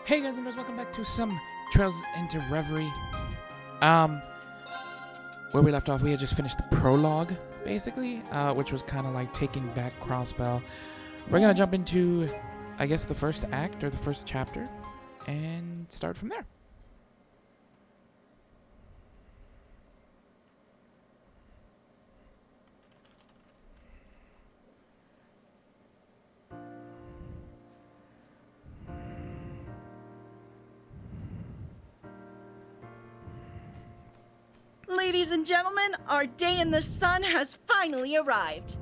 Hey guys and girls, welcome back to some Trails into Reverie. Where we left off, we had just finished the prologue, basically, which was kind of like taking back Crossbell. We're gonna jump into, I guess, the first act or the first chapter, and start from there. Ladies and gentlemen, our day in the sun has finally arrived.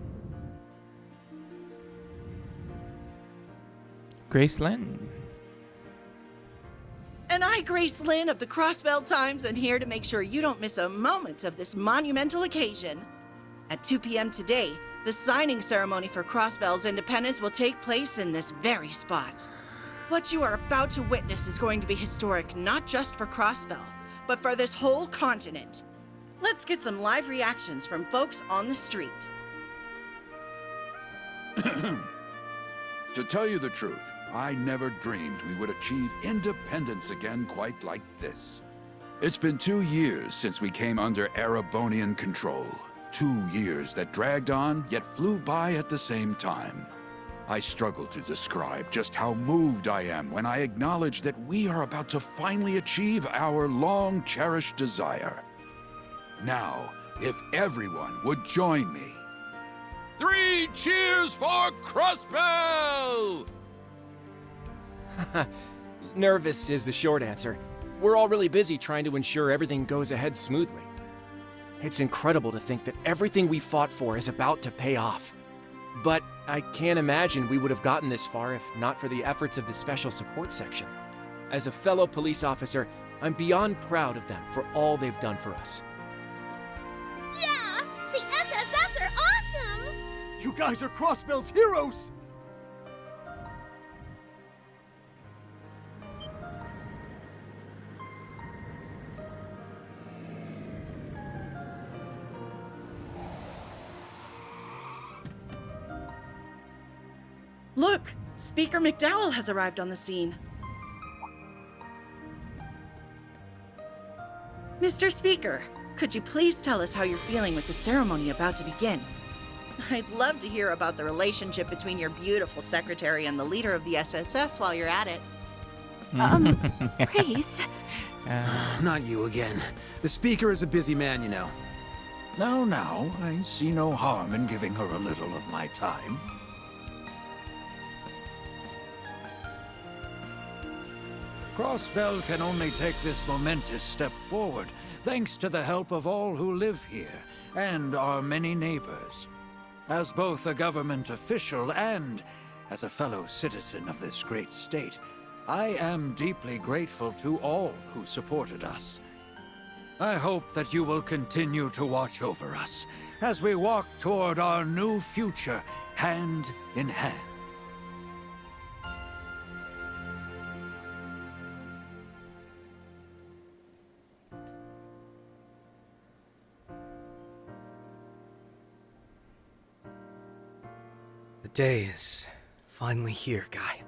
Grace Lynn. And I, Grace Lynn of the Crossbell Times, am here to make sure you don't miss a moment of this monumental occasion. At 2 p.m. today, the signing ceremony for Crossbell's independence will take place in this very spot. What you are about to witness is going to be historic not just for Crossbell, but for this whole continent. Let's get some live reactions from folks on the street. To tell you the truth, I never dreamed we would achieve independence again quite like this. It's been 2 years since we came under Erebonian control. 2 years that dragged on, yet flew by at the same time. I struggle to describe just how moved I am when I acknowledge that we are about to finally achieve our long-cherished desire. Now, if everyone would join me. 3 cheers for Crossbell! Nervous is the short answer. We're all really busy trying to ensure everything goes ahead smoothly. It's incredible to think that everything we fought for is about to pay off. But I can't imagine we would have gotten this far if not for the efforts of the Special Support Section. As a fellow police officer, I'm beyond proud of them for all they've done for us. Yeah! The SSS are awesome! You guys are Crossbell's heroes! Look, Speaker McDowell has arrived on the scene. Mr. Speaker, could you please tell us how you're feeling with the ceremony about to begin? I'd love to hear about the relationship between your beautiful secretary and the leader of the SSS while you're at it. Grace? Not you again. The Speaker is a busy man, you know. Now, I see no harm in giving her a little of my time. Crossbell can only take this momentous step forward thanks to the help of all who live here and our many neighbors. As both a government official and as a fellow citizen of this great state, I am deeply grateful to all who supported us. I hope that you will continue to watch over us as we walk toward our new future hand in hand. The day is finally here, Guy.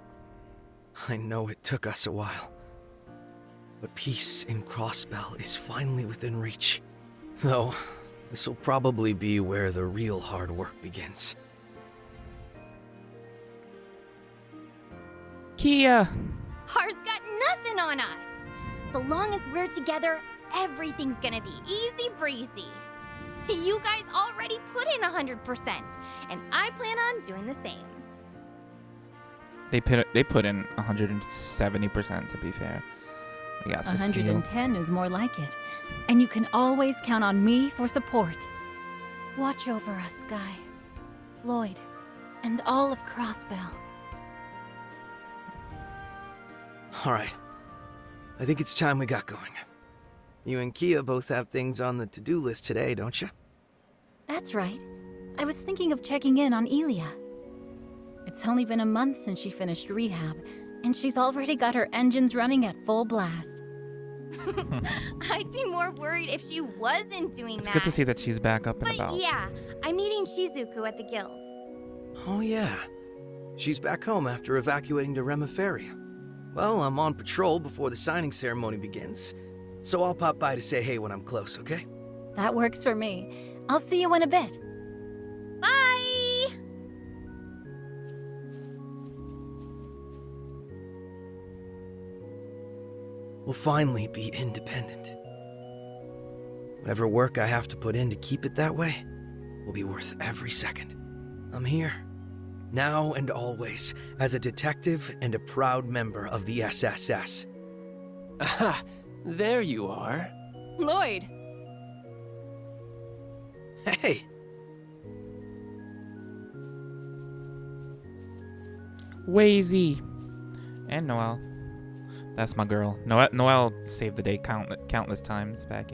I know it took us a while, but peace in Crossbell is finally within reach. Though, this will probably be where the real hard work begins. Kia. Hard's got nothing on us. So long as we're together, everything's gonna be easy breezy. You guys already put in 100%, and I plan on doing the same. They put in 170%, to be fair. We got Cecile. 110 is more like it. And you can always count on me for support. Watch over us, Guy, Lloyd, and all of Crossbell. All right. I think it's time we got going. You and Kia both have things on the to-do list today, don't you? That's right. I was thinking of checking in on Elia. It's only been a month since she finished rehab, and she's already got her engines running at full blast. I'd be more worried if she wasn't doing that. It's good to see that she's back up and But about. yeah, I'm meeting Shizuku at the guild. Oh yeah. She's back home after evacuating to Reverie. Well, I'm on patrol before the signing ceremony begins, so I'll pop by to say hey when I'm close, okay? That works for me. I'll see you in a bit. Bye! We'll finally be independent. Whatever work I have to put in to keep it that way will be worth every second. I'm here, now and always, as a detective and a proud member of the SSS. Aha, there you are. Lloyd, Hey! Wazy. And Noelle. That's my girl. Noelle saved the day countless times back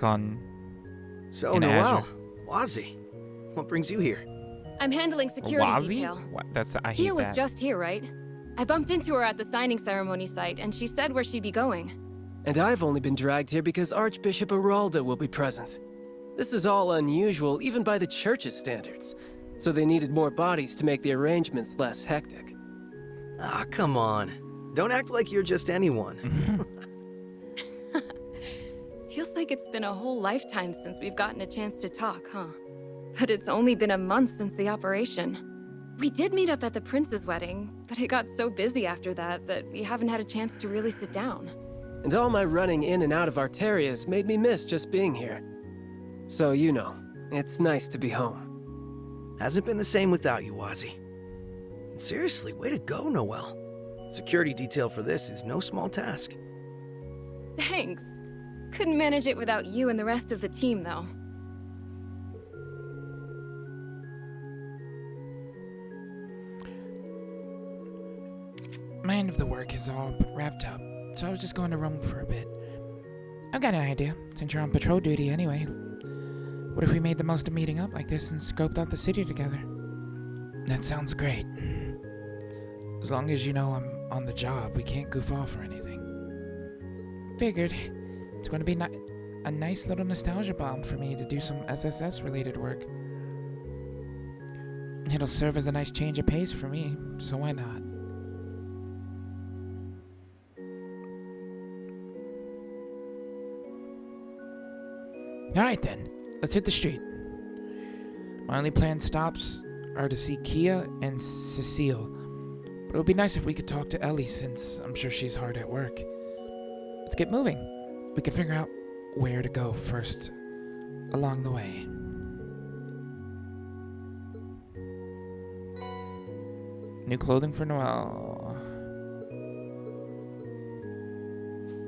on So, in Noelle, Azure. Wazi, what brings you here? I'm handling security Wazi? detail. What? I hate Kia was that. just here, right? I bumped into her at the signing ceremony site, and she said where she'd be going. And I've only been dragged here because Archbishop Aralda will be present. This is all unusual, even by the church's standards. So they needed more bodies to make the arrangements less hectic. Ah, come on. Don't act like you're just anyone. Feels like it's been a whole lifetime since we've gotten a chance to talk, huh? But it's only been a month since the operation. We did meet up at the prince's wedding, but it got so busy after that we haven't had a chance to really sit down. And all my running in and out of Arterias made me miss just being here. So, you know, it's nice to be home. Hasn't been the same without you, Wazi. And seriously, way to go, Noelle. Security detail for this is no small task. Thanks. Couldn't manage it without you and the rest of the team, though. My end of the work is all wrapped up, so I was just going to roam for a bit. I've got an idea, since you're on patrol duty anyway. What if we made the most of meeting up like this and scoped out the city together? That sounds great. As long as you know I'm on the job, we can't goof off or anything. Figured. It's going to be a nice little nostalgia bomb for me to do some SSS-related work. It'll serve as a nice change of pace for me, so why not? Alright then, let's hit the street. My only planned stops are to see Kia and Cecile, but it would be nice if we could talk to Ellie since I'm sure she's hard at work. Let's get moving. We can figure out where to go first along the way. New clothing for Noelle.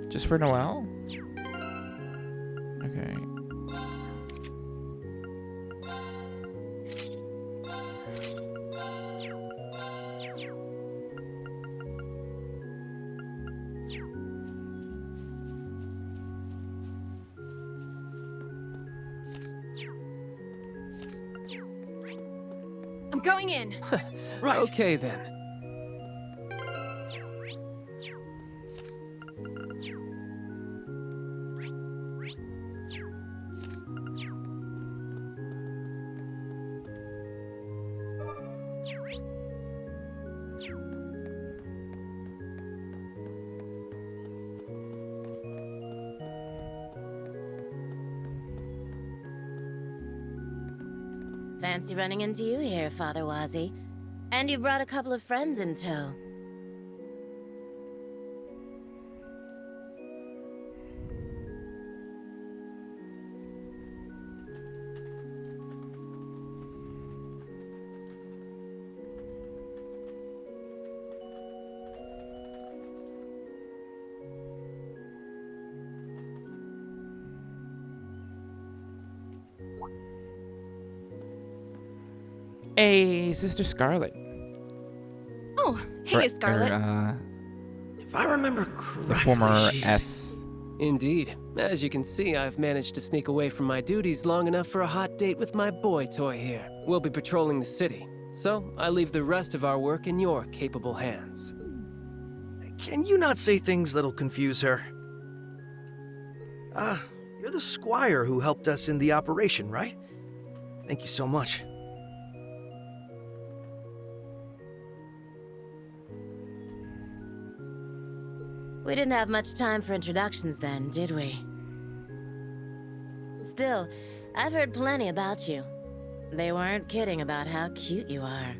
Just for Noelle? Okay. I'm going in. Right. Okay then. Fancy running into you here, Father Wazi. And you brought a couple of friends in tow. Hey, Sister Scarlet. Oh, hey, Scarlet. If I remember correctly, The former she's- S. Indeed. As you can see, I've managed to sneak away from my duties long enough for a hot date with my boy toy here. We'll be patrolling the city, so I leave the rest of our work in your capable hands. Can you not say things that'll confuse her? You're the squire who helped us in the operation, right? Thank you so much. We didn't have much time for introductions then, did we? Still, I've heard plenty about you. They weren't kidding about how cute you are.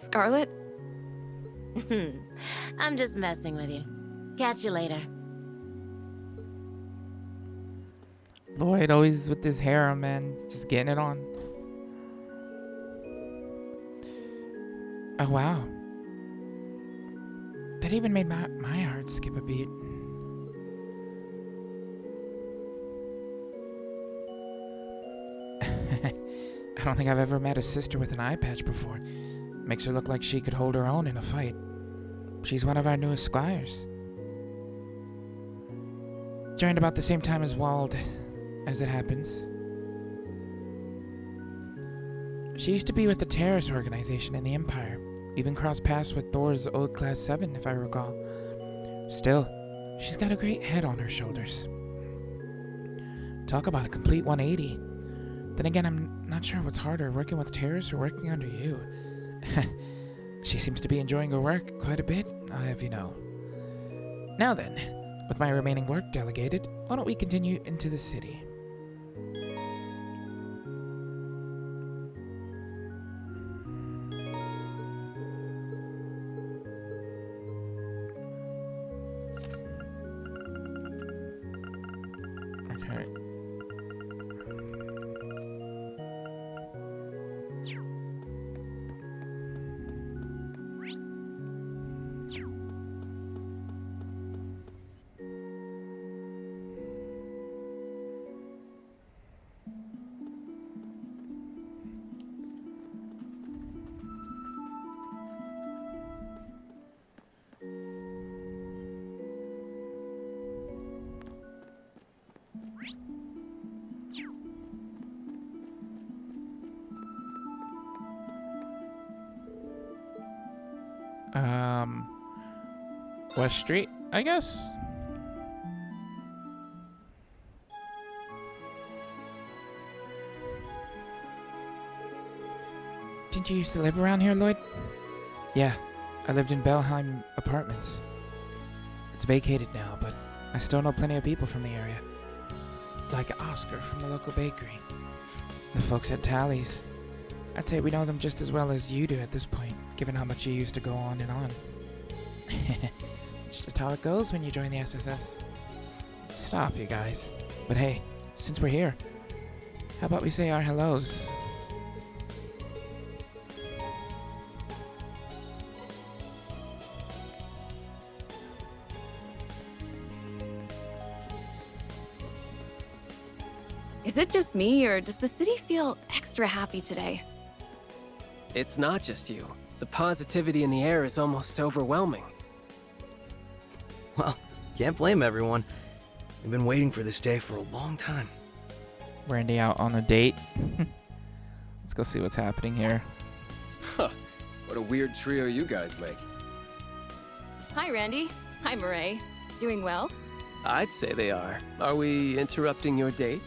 Scarlet? I'm just messing with you. Catch you later. Lloyd always with this harem, man. Just getting it on. Oh, wow. That even made my heart skip a beat. I don't think I've ever met a sister with an eye patch before. Makes her look like she could hold her own in a fight. She's one of our newest squires. Joined about the same time as Wald, as it happens. She used to be with the terrorist organization in the Empire. Even crossed paths with Thor's old Class 7, if I recall. Still, she's got a great head on her shoulders. Talk about a complete 180. Then again, I'm not sure what's harder, working with terrorists or working under you. She seems to be enjoying her work quite a bit, if you know. Now then, with my remaining work delegated, why don't we continue into the city? Okay. West Street, I guess? Didn't you used to live around here, Lloyd? Yeah, I lived in Belheim Apartments. It's vacated now, but I still know plenty of people from the area. Like Oscar from the local bakery. The folks at Tally's. I'd say we know them just as well as you do at this point, given how much you used to go on and on. It's just how it goes when you join the SSS. Stop, you guys. But hey, since we're here, how about we say our hellos? Is it just me, or does the city feel extra happy today? It's not just you. The positivity in the air is almost overwhelming. Well, can't blame everyone. We've been waiting for this day for a long time. Randy out on a date. Let's go see what's happening here. Huh. What a weird trio you guys make. Hi, Randy. Hi, Murray. Doing well? I'd say they are. Are we interrupting your date?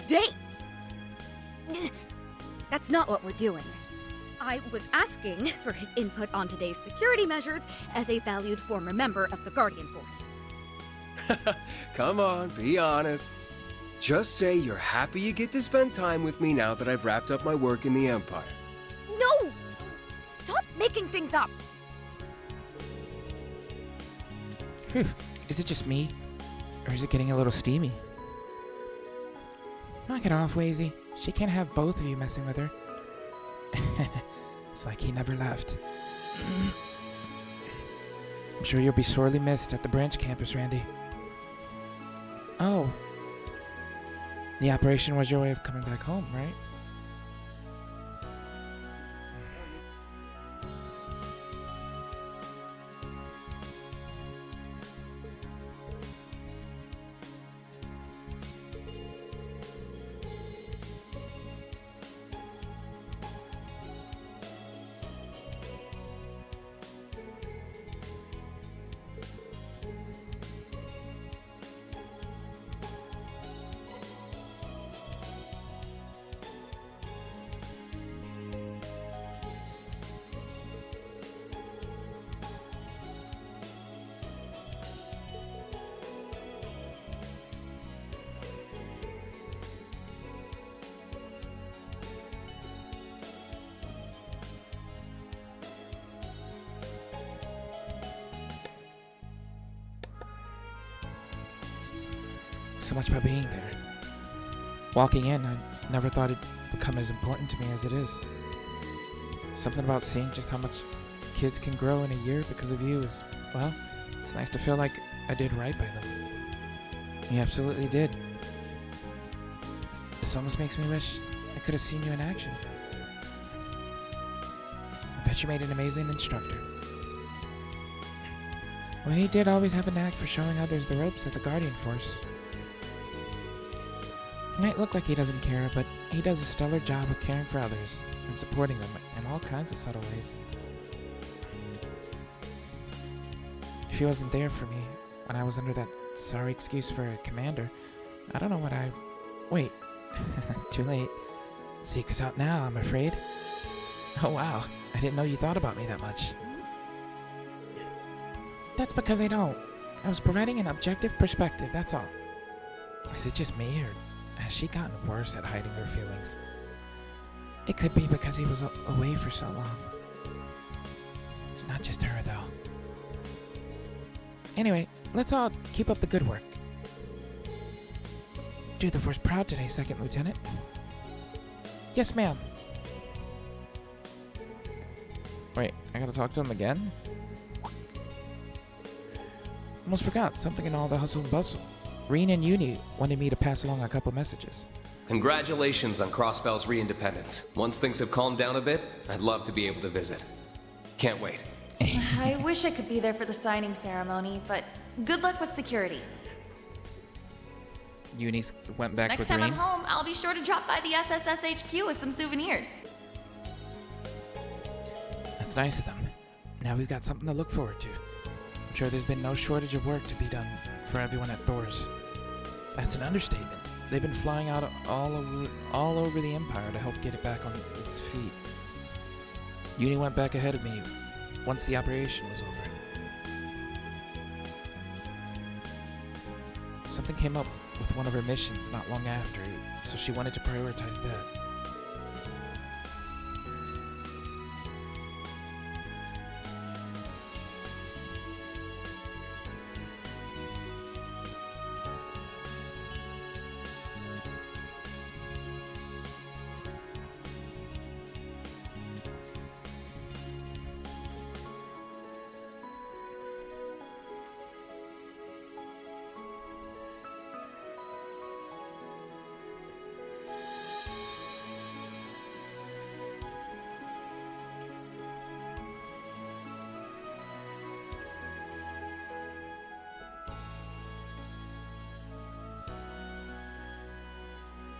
Date! That's not what we're doing. I was asking for his input on today's security measures as a valued former member of the Guardian Force. Come on, be honest. Just say you're happy you get to spend time with me now that I've wrapped up my work in the Empire. No! Stop making things up! Phew. Is it just me? Or is it getting a little steamy? Knock it off, Wazy. She can't have both of you messing with her. It's like he never left. I'm sure you'll be sorely missed at the branch campus, Randy. Oh. The operation was your way of coming back home, right? so much by being there. Walking in, I never thought it'd become as important to me as it is. Something about seeing just how much kids can grow in a year because of you is, well, it's nice to feel like I did right by them. You absolutely did. This almost makes me wish I could have seen you in action. I bet you made an amazing instructor. Well, he did always have a knack for showing others the ropes at the Guardian Force. It might look like he doesn't care, but he does a stellar job of caring for others and supporting them in all kinds of subtle ways. If he wasn't there for me when I was under that sorry excuse for a commander, I don't know what I... Wait. Too late. Secret's out now, I'm afraid. Oh wow, I didn't know you thought about me that much. That's because I don't. I was providing an objective perspective, that's all. Is it just me, or has she gotten worse at hiding her feelings? It could be because he was away for so long. It's not just her, though. Anyway, let's all keep up the good work. Do the Force proud today, Second Lieutenant. Yes, ma'am. Wait, I gotta talk to him again? Almost forgot, something in all the hustle and bustle. Reen and Uni wanted me to pass along a couple messages. Congratulations on Crossbell's re-independence. Once things have calmed down a bit, I'd love to be able to visit. Can't wait. I wish I could be there for the signing ceremony, but good luck with security. Uni went back Next with time Reen. I'm home, I'll be sure to drop by the SSS HQ with some souvenirs. That's nice of them. Now we've got something to look forward to. I'm sure there's been no shortage of work to be done for everyone at Thor's. That's an understatement. They've been flying out all over the Empire to help get it back on its feet. Uni went back ahead of me once the operation was over. Something came up with one of her missions not long after, so she wanted to prioritize that.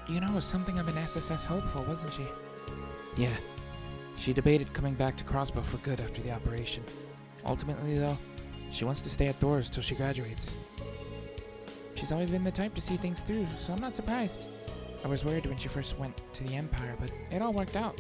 You know, it was something of an SSS hopeful, wasn't she? Yeah. She debated coming back to Crossbow for good after the operation. Ultimately, though, she wants to stay at Thor's till she graduates. She's always been the type to see things through, so I'm not surprised. I was worried when she first went to the Empire, but it all worked out.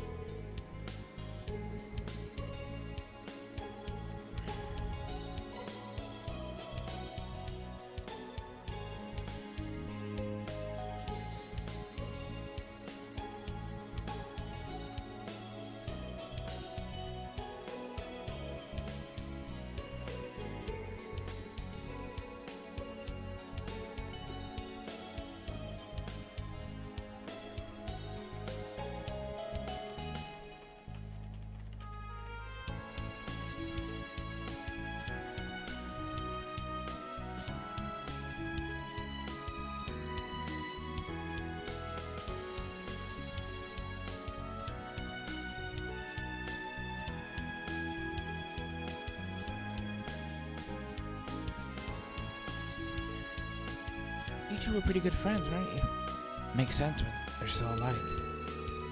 You two were pretty good friends, weren't you? Makes sense when they're so alike.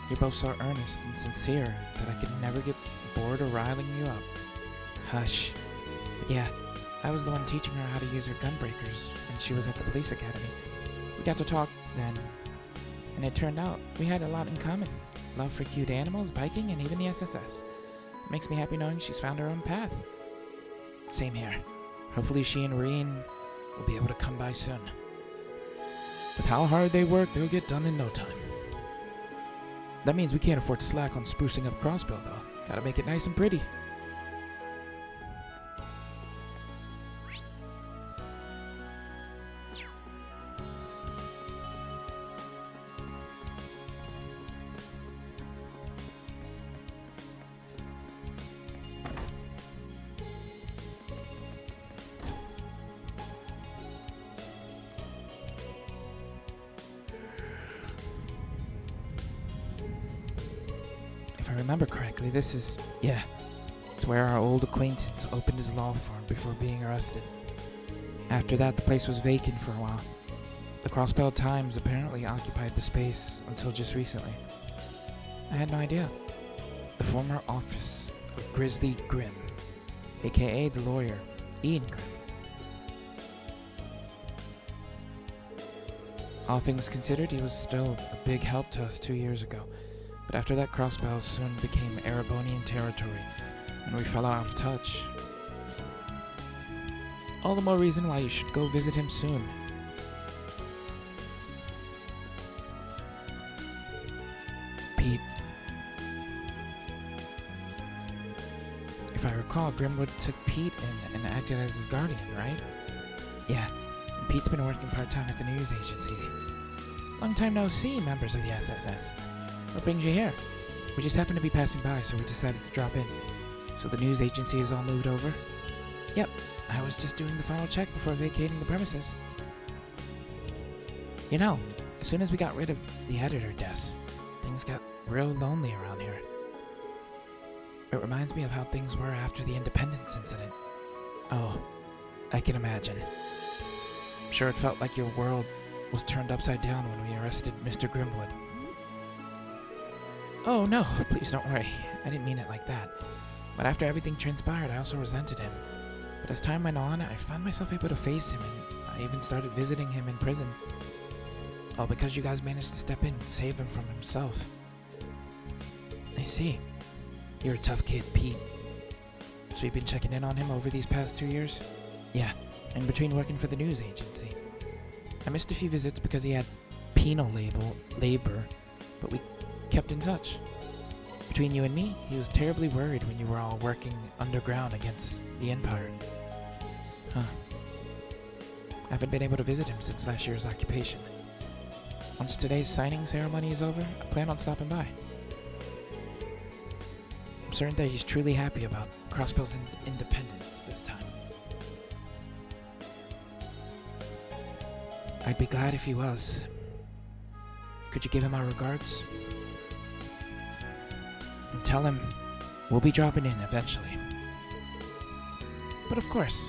You're both so earnest and sincere that I could never get bored of riling you up. Hush. But yeah, I was the one teaching her how to use her gun breakers when she was at the police academy. We got to talk then, and it turned out we had a lot in common. Love for cute animals, biking, and even the SSS. Makes me happy knowing she's found her own path. Same here. Hopefully she and Reen will be able to come by soon. With how hard they work, they'll get done in no time. That means we can't afford to slack on sprucing up Crossbell, though. Gotta make it nice and pretty. If I remember correctly, this is... yeah. It's where our old acquaintance opened his law firm before being arrested. After that, the place was vacant for a while. The Crossbell Times apparently occupied the space until just recently. I had no idea. The former office of Grizzly Grimm, aka the lawyer, Ian Grimm. All things considered, he was still a big help to us 2 years ago, but after that, Crossbell soon became Erebonian territory, and we fell out of touch. All the more reason why you should go visit him soon. Pete. If I recall, Grimwood took Pete in and acted as his guardian, right? Yeah, and Pete's been working part-time at the news agency. Long time no see, members of the SSS. What brings you here? We just happened to be passing by, so we decided to drop in. So the news agency is all moved over? Yep, I was just doing the final check before vacating the premises. You know, as soon as we got rid of the editor desk, things got real lonely around here. It reminds me of how things were after the Independence incident. Oh, I can imagine. I'm sure it felt like your world was turned upside down when we arrested Mr. Grimwood. Oh no, please don't worry. I didn't mean it like that. But after everything transpired, I also resented him. But as time went on, I found myself able to face him, and I even started visiting him in prison. All because you guys managed to step in and save him from himself. I see. You're a tough kid, Pete. So you've been checking in on him over these past 2 years? Yeah, in between working for the news agency. I missed a few visits because he had penal labor, but we kept in touch. Between you and me, he was terribly worried when you were all working underground against the Empire. Huh. I haven't been able to visit him since last year's occupation. Once today's signing ceremony is over, I plan on stopping by. I'm certain that he's truly happy about Crossbell's independence this time. I'd be glad if he was. Could you give him our regards? And tell him we'll be dropping in eventually. But of course.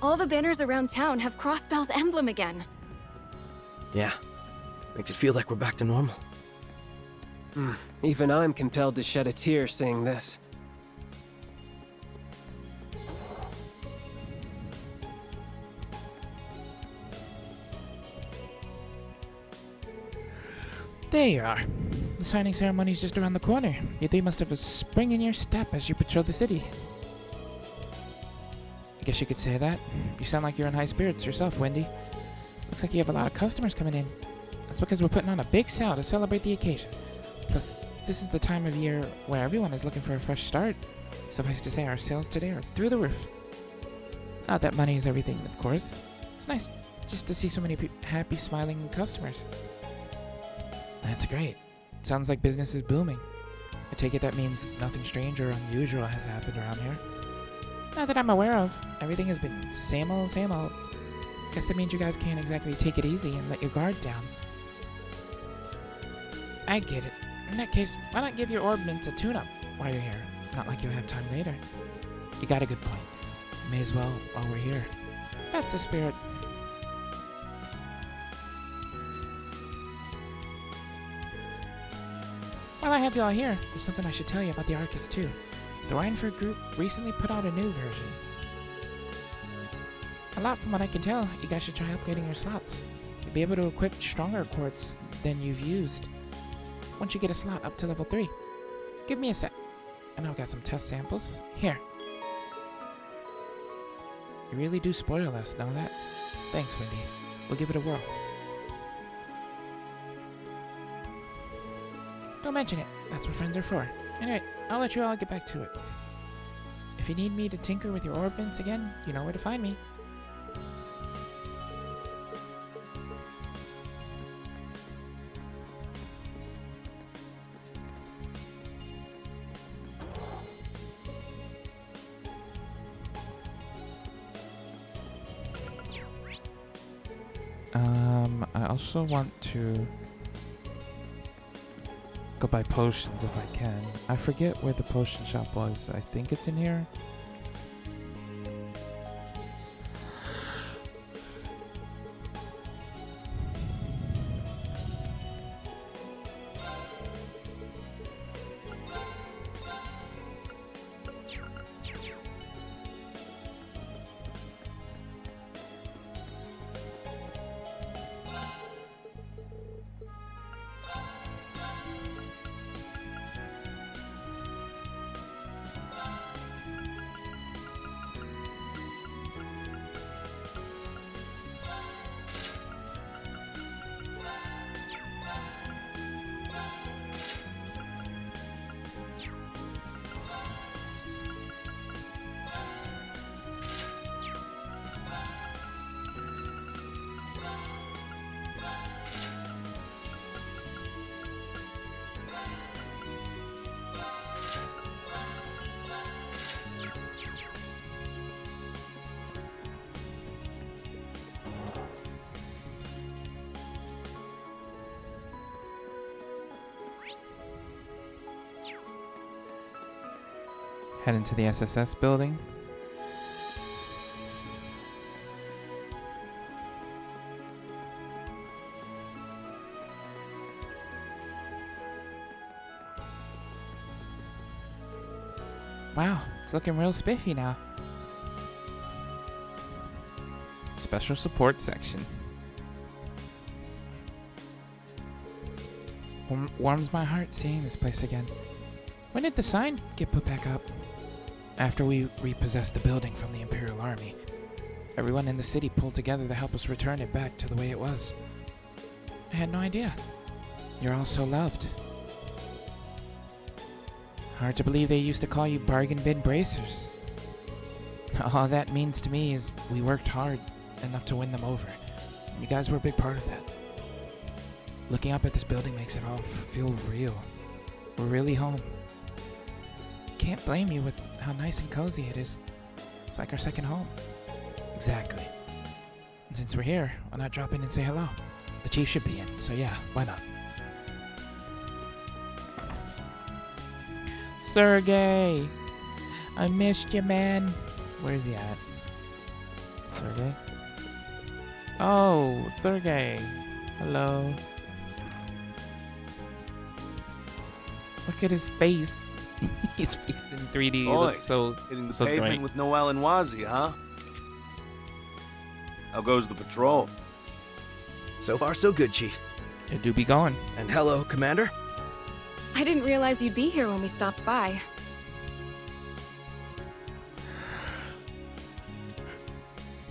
All the banners around town have Crossbell's emblem again. Yeah, makes it feel like we're back to normal. Even I'm compelled to shed a tear seeing this. There you are. The signing ceremony's just around the corner. You three must have a spring in your step as you patrol the city. I guess you could say that. You sound like you're in high spirits yourself, Wendy. Looks like you have a lot of customers coming in. That's because we're putting on a big sale to celebrate the occasion. Plus, this is the time of year where everyone is looking for a fresh start. Suffice to say, our sales today are through the roof. Not that money is everything, of course. It's nice just to see so many happy, smiling customers. That's great. Sounds like business is booming. I take it that means nothing strange or unusual has happened around here. Not that I'm aware of. Everything has been same old, same old. Guess that means you guys can't exactly take it easy and let your guard down. I get it. In that case, why not give your ordnance a tune-up while you're here? Not like you'll have time later. You got a good point. May as well while we're here. That's the spirit. While I have y'all here, there's something I should tell you about the Arcus too. The Rhineford group recently put out a new version. A lot from what I can tell. You guys should try upgrading your slots. You'll be able to equip stronger quartz than you've used once you get a slot up to level 3. Give me a sec. And I've got some test samples. Here. You really do spoil us, know that? Thanks, Wendy. We'll give it a whirl. Don't mention it. That's what friends are for. Anyway, I'll let you all get back to it. If you need me to tinker with your orbits again, you know where to find me. I also want to go buy potions if I can. I forget where the potion shop was. I think it's in here. Head into the SSS building. Wow, it's looking real spiffy now. Special support section. Warms my heart seeing this place again. When did the sign get put back up? After we repossessed the building from the Imperial Army. Everyone in the city pulled together to help us return it back to the way it was. I had no idea. You're all so loved. Hard to believe they used to call you bargain bin bracers. All that means to me is we worked hard enough to win them over. You guys were a big part of that. Looking up at this building makes it all feel real. We're really home. Can't blame you with how nice and cozy it is. It's like our second home. Exactly. And since we're here, why not drop in and say hello? The chief should be in, so yeah, why not? Sergey! I missed you, man. Where's he at? Sergey? Oh, Sergey. Hello. Look at his face. His face in 3D. He looks so hitting the so pavement great. with Noel and Wazi, huh? How goes the patrol? So far, so good, Chief. It do be going. And hello, Commander. I didn't realize you'd be here when we stopped by.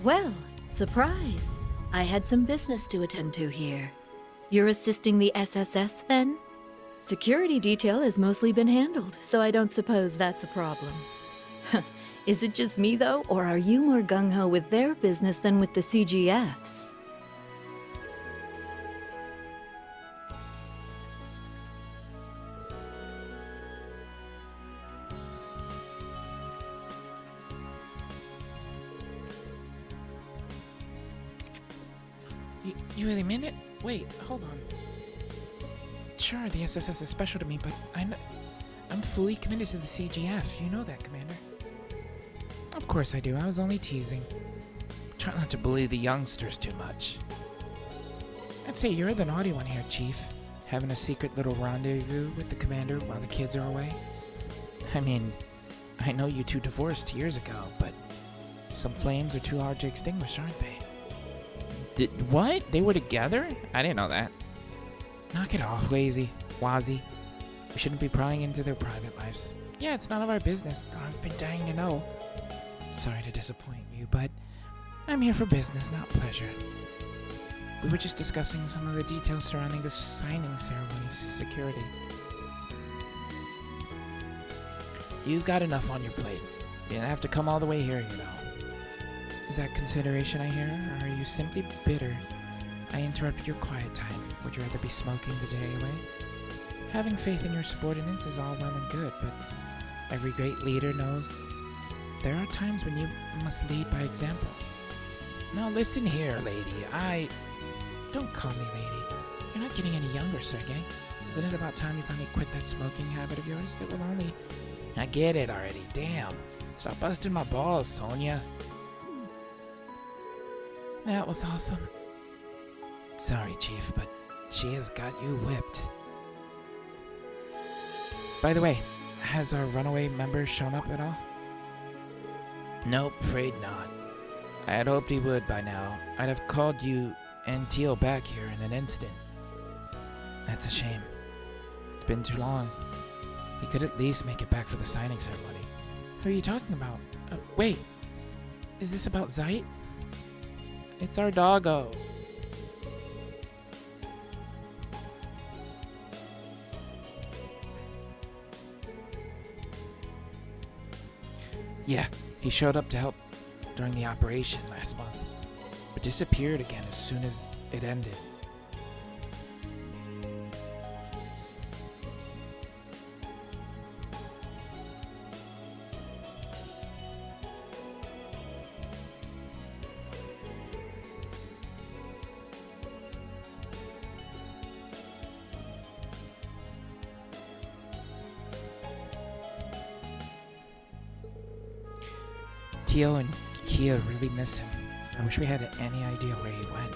Well, surprise. I had some business to attend to here. You're assisting the SSS, then? Security detail has mostly been handled, so I don't suppose that's a problem. Is it just me, though, or are you more gung-ho with their business than with the CGF's? You really mean it? Wait, hold on. Sure, the SSS is special to me, but I'm fully committed to the CGF. You know that, Commander. Of course I do. I was only teasing. Try not to bully the youngsters too much. I'd say you're the naughty one here, Chief. Having a secret little rendezvous with the Commander while the kids are away. I mean, I know you two divorced years ago, but Some flames are too hard to extinguish, aren't they? What? They were together? I didn't know that. Knock it off, Wazzy. We shouldn't be prying into their private lives. Yeah, it's none of our business. I've been dying to know. Sorry to disappoint you, but I'm here for business, not pleasure. We were just discussing some of the details surrounding the signing ceremony's security. You've got enough on your plate. You didn't have to come all the way here, you know. Is that consideration I hear, or are you simply bitter I interrupted your quiet time? Would you rather be smoking the day away? Having faith in your subordinates is all well and good, but every great leader knows there are times when you must lead by example. Now listen here, lady. Don't call me lady. You're not getting any younger, Sergey. Isn't it about time you finally quit that smoking habit of yours? It will only... I get it already. Damn. Stop busting my balls, Sonia. That was awesome. Sorry, Chief, but she has got you whipped. By the way, has our runaway member shown up at all? Nope, afraid not. I had hoped he would by now. I'd have called you and Teal back here in an instant. That's a shame. It's been too long. He could at least make it back for the signing ceremony. Who are you talking about? Wait. Is this about Zeit? It's our doggo. Yeah, he showed up to help during the operation last month, but disappeared again as soon as it ended. Tio and Kia really miss him. I wish we had any idea where he went.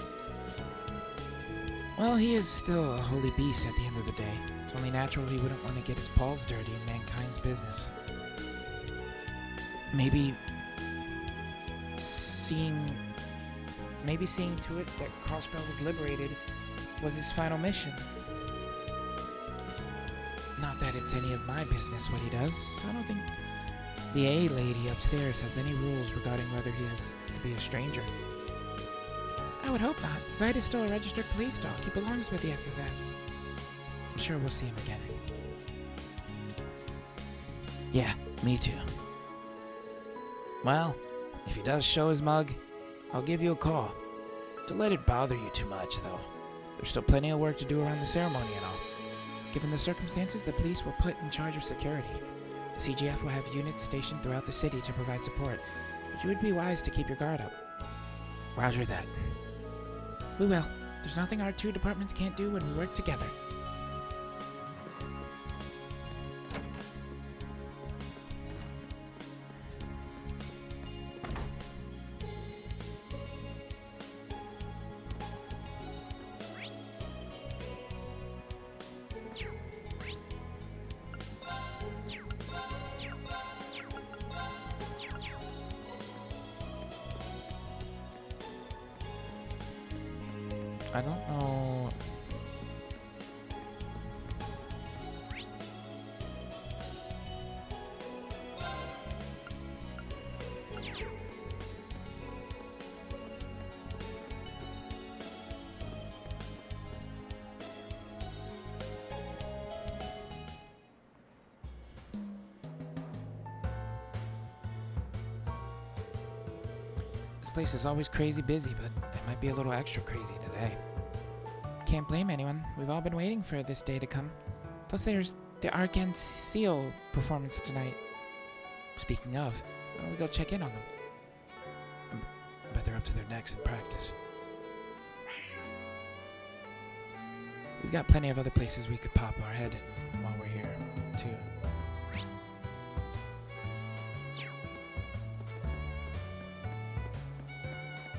Well, he is still a holy beast at the end of the day. It's only natural he wouldn't want to get his paws dirty in mankind's business. Maybe seeing to it that Crossbell was liberated was his final mission. Not that it's any of my business what he does. I don't think the A lady upstairs has any rules regarding whether he is to be a stranger. I would hope not. Zeit is still a registered police dog. He belongs with the SSS. I'm sure we'll see him again. Yeah, me too. Well, if he does show his mug, I'll give you a call. Don't let it bother you too much, though. There's still plenty of work to do around the ceremony and all. Given the circumstances, the police were put in charge of security. The CGF will have units stationed throughout the city to provide support, but you would be wise to keep your guard up. Roger that. We will. There's nothing our two departments can't do when we work together. I don't know. This place is always crazy busy, but it might be a little extra crazy today. Can't blame anyone. We've all been waiting for this day to come. Plus there's the Arcan Seal performance tonight. Speaking of, why don't we go check in on them? I bet they're up to their necks in practice. We've got plenty of other places we could pop our head in while we're here, too.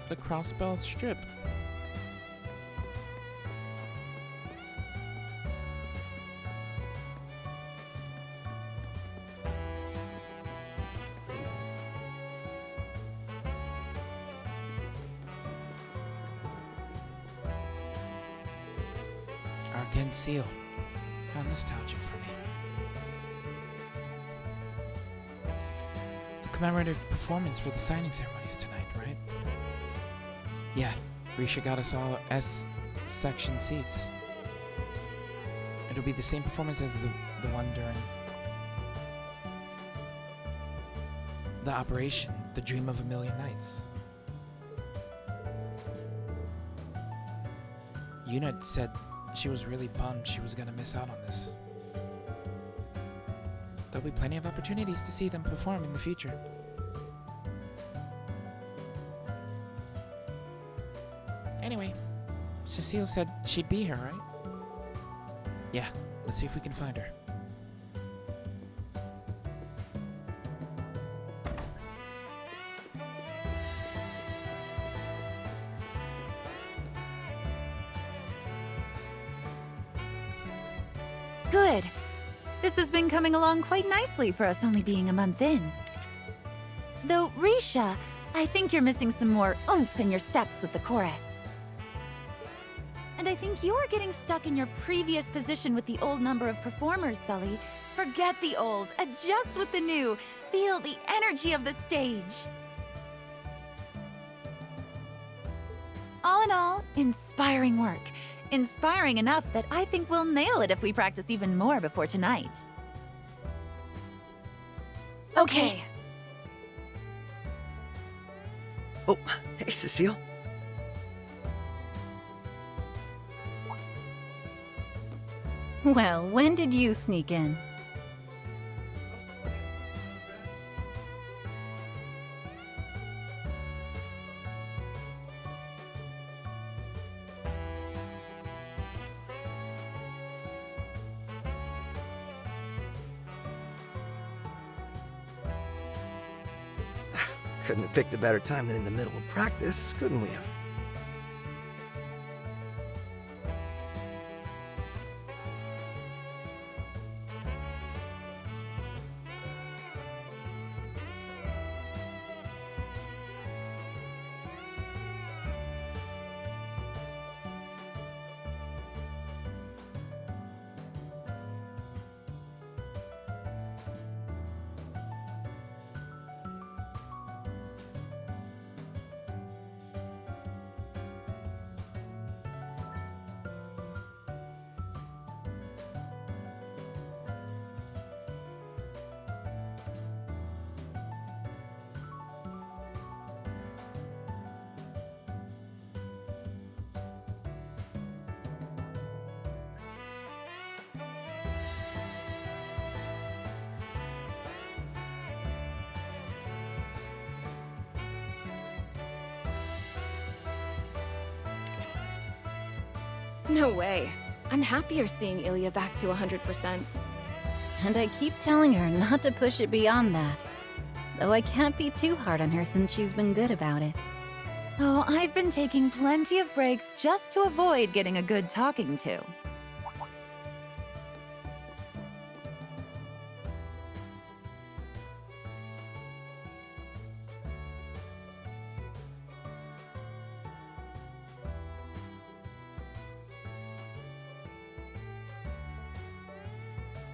The Crossbell Strip. again, Seal. How nostalgic for me. The commemorative performance for the signing ceremonies tonight, right? Yeah, Risha got us all S-section seats. It'll be the same performance as the one during the operation, The Dream of a Million Nights. Yuna said she was really bummed she was gonna miss out on this. There'll be plenty of opportunities to see them perform in the future. Anyway, Cecile said she'd be here, right? Yeah, let's see if we can find her. Good. This has been coming along quite nicely for us only being a month in. Though, Risha, I think you're missing some more oomph in your steps with the chorus. And I think you're getting stuck in your previous position with the old number of performers, Sully. Forget the old, adjust with the new, feel the energy of the stage. All in all, inspiring work. Inspiring enough that I think we'll nail it if we practice even more before tonight. Okay. Oh, hey, Cecile. Well, when did you sneak in? Couldn't have picked a better time than in the middle of practice, couldn't we have? No way. I'm happier seeing Ilya back to 100%. And I keep telling her not to push it beyond that. Though I can't be too hard on her since she's been good about it. Oh, I've been taking plenty of breaks just to avoid getting a good talking to.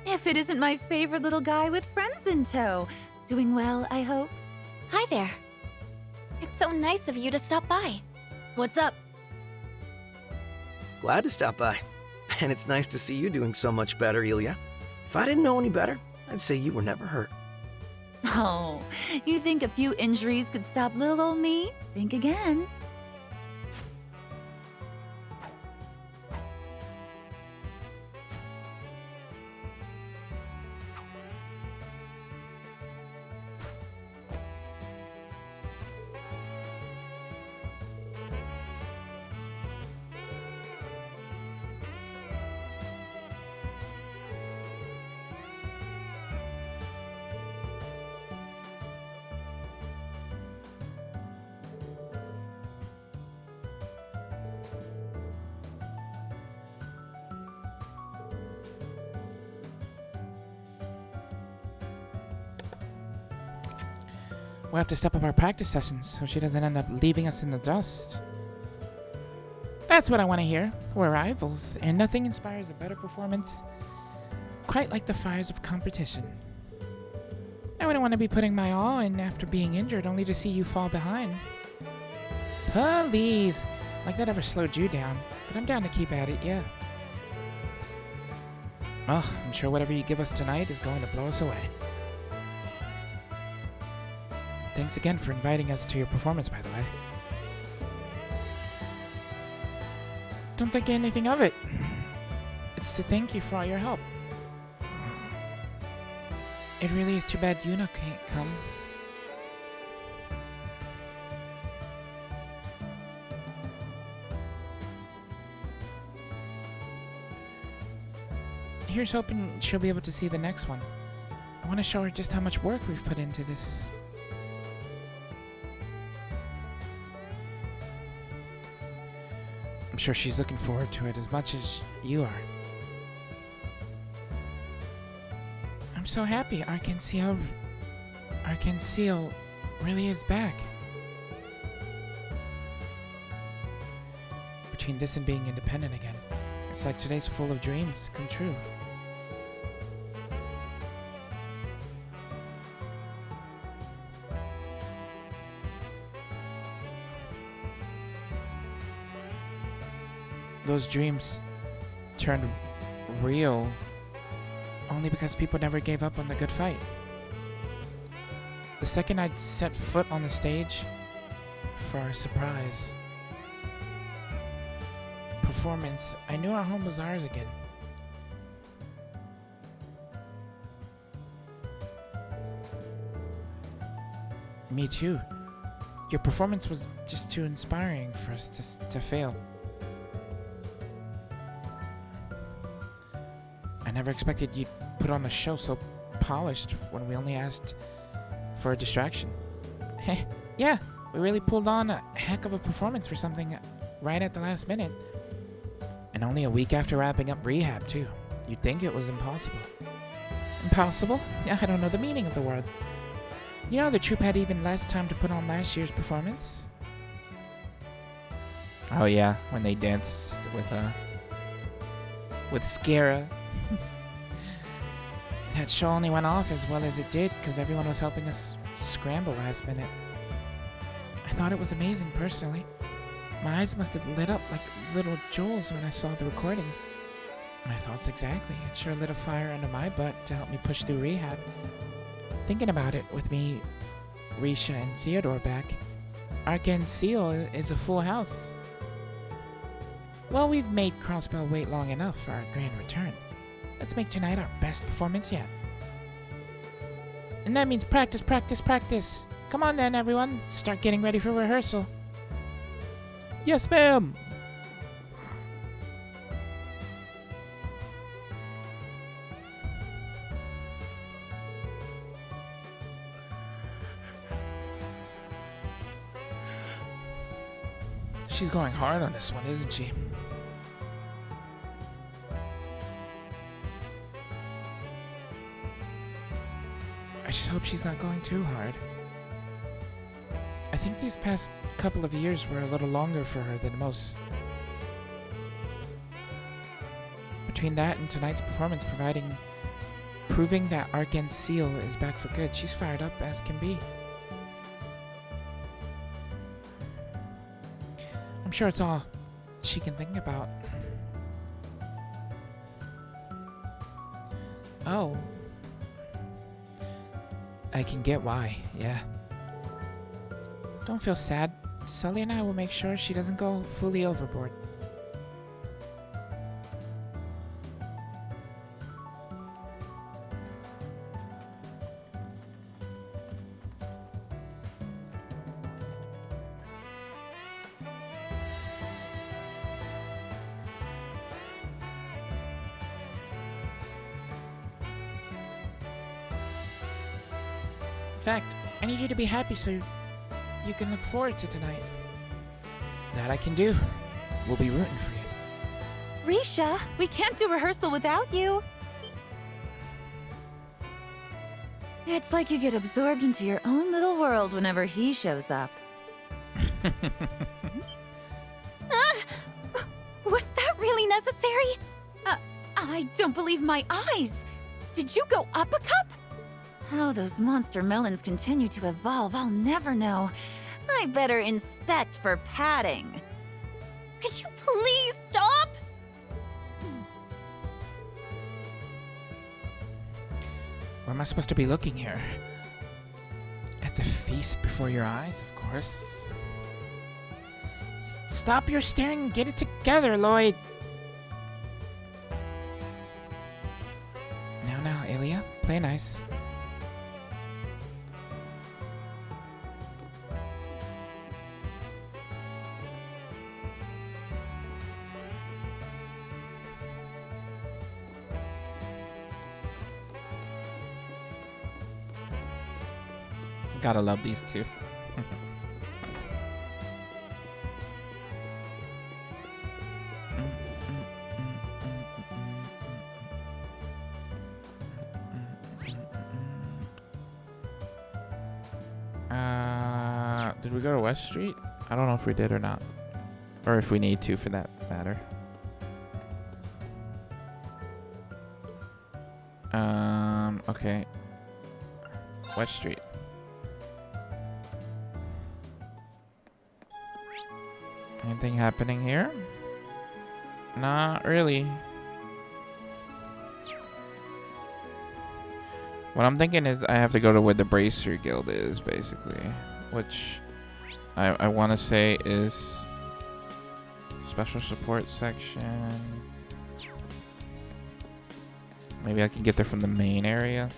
If it isn't my favorite little guy with friends in tow. Doing well, I hope? Hi there. It's so nice of you to stop by. What's up? Glad to stop by. And it's nice to see you doing so much better, Ilya. If I didn't know any better, I'd say you were never hurt. Oh, you think a few injuries could stop little old me? Think again. We'll have to step up our practice sessions so she doesn't end up leaving us in the dust. That's what I want to hear. We're rivals, and nothing inspires a better performance quite like the fires of competition. I wouldn't want to be putting my all in after being injured only to see you fall behind. Please! Like that ever slowed you down, but I'm down to keep at it, yeah. Well, I'm sure whatever you give us tonight is going to blow us away. Thanks again for inviting us to your performance, by the way. Don't think anything of it. It's to thank you for all your help. It really is too bad Yuna can't come. Here's hoping she'll be able to see the next one. I want to show her just how much work we've put into this. I'm sure she's looking forward to it as much as you are. I'm so happy Arkansas really is back. Between this and being independent again, it's like today's full of dreams come true. Those dreams turned real only because people never gave up on the good fight. The second I'd set foot on the stage for our surprise performance, I knew our home was ours again. Me too. Your performance was just too inspiring for us to fail. I never expected you'd put on a show so polished when we only asked for a distraction. Yeah, we really pulled on a heck of a performance for something right at the last minute. And only a week after wrapping up rehab, too. You'd think it was impossible. Impossible? I don't know the meaning of the word. You know, the troupe had even less time to put on last year's performance. Oh yeah, when they danced with Skara. That show only went off as well as it did because everyone was helping us scramble last minute. I thought it was amazing, personally. My eyes must have lit up like little jewels when I saw the recording. My thoughts exactly. It sure lit a fire under my butt to help me push through rehab. Thinking about it, with me, Risha, and Theodore back, Arkansas is a full house. Well, we've made Crossbell wait long enough for our grand return. Let's make tonight our best performance yet. And that means practice, practice, practice. Come on then, everyone. Start getting ready for rehearsal. Yes, ma'am. She's going hard on this one, isn't she? I should hope she's not going too hard. I think these past couple of years were a little longer for her than most. Between that and tonight's performance proving that Arkansas is back for good, she's fired up as can be. I'm sure it's all she can think about. Oh. I can get why, yeah. Don't feel sad. Sully and I will make sure she doesn't go fully overboard. In fact, I need you to be happy so you can look forward to tonight. That I can do. We'll be rooting for you. Risha, we can't do rehearsal without you. It's like you get absorbed into your own little world whenever he shows up. necessary? I don't believe my eyes! Did you go up a cup? How those monster melons continue to evolve, I'll never know. I better inspect for padding. Could you please stop? Where am I supposed to be looking here? At the feast before your eyes, of course. Stop your staring and get it together, Lloyd. Now, Ilya, play nice. Gotta love these two. Did we go to West Street? I don't know if we did or not. Or if we need to, for that matter. Okay. West Street. Anything happening here? Not really. What I'm thinking is I have to go to where the Bracer Guild is, basically. Which I want to say is special support section. Maybe I can get there from the main area.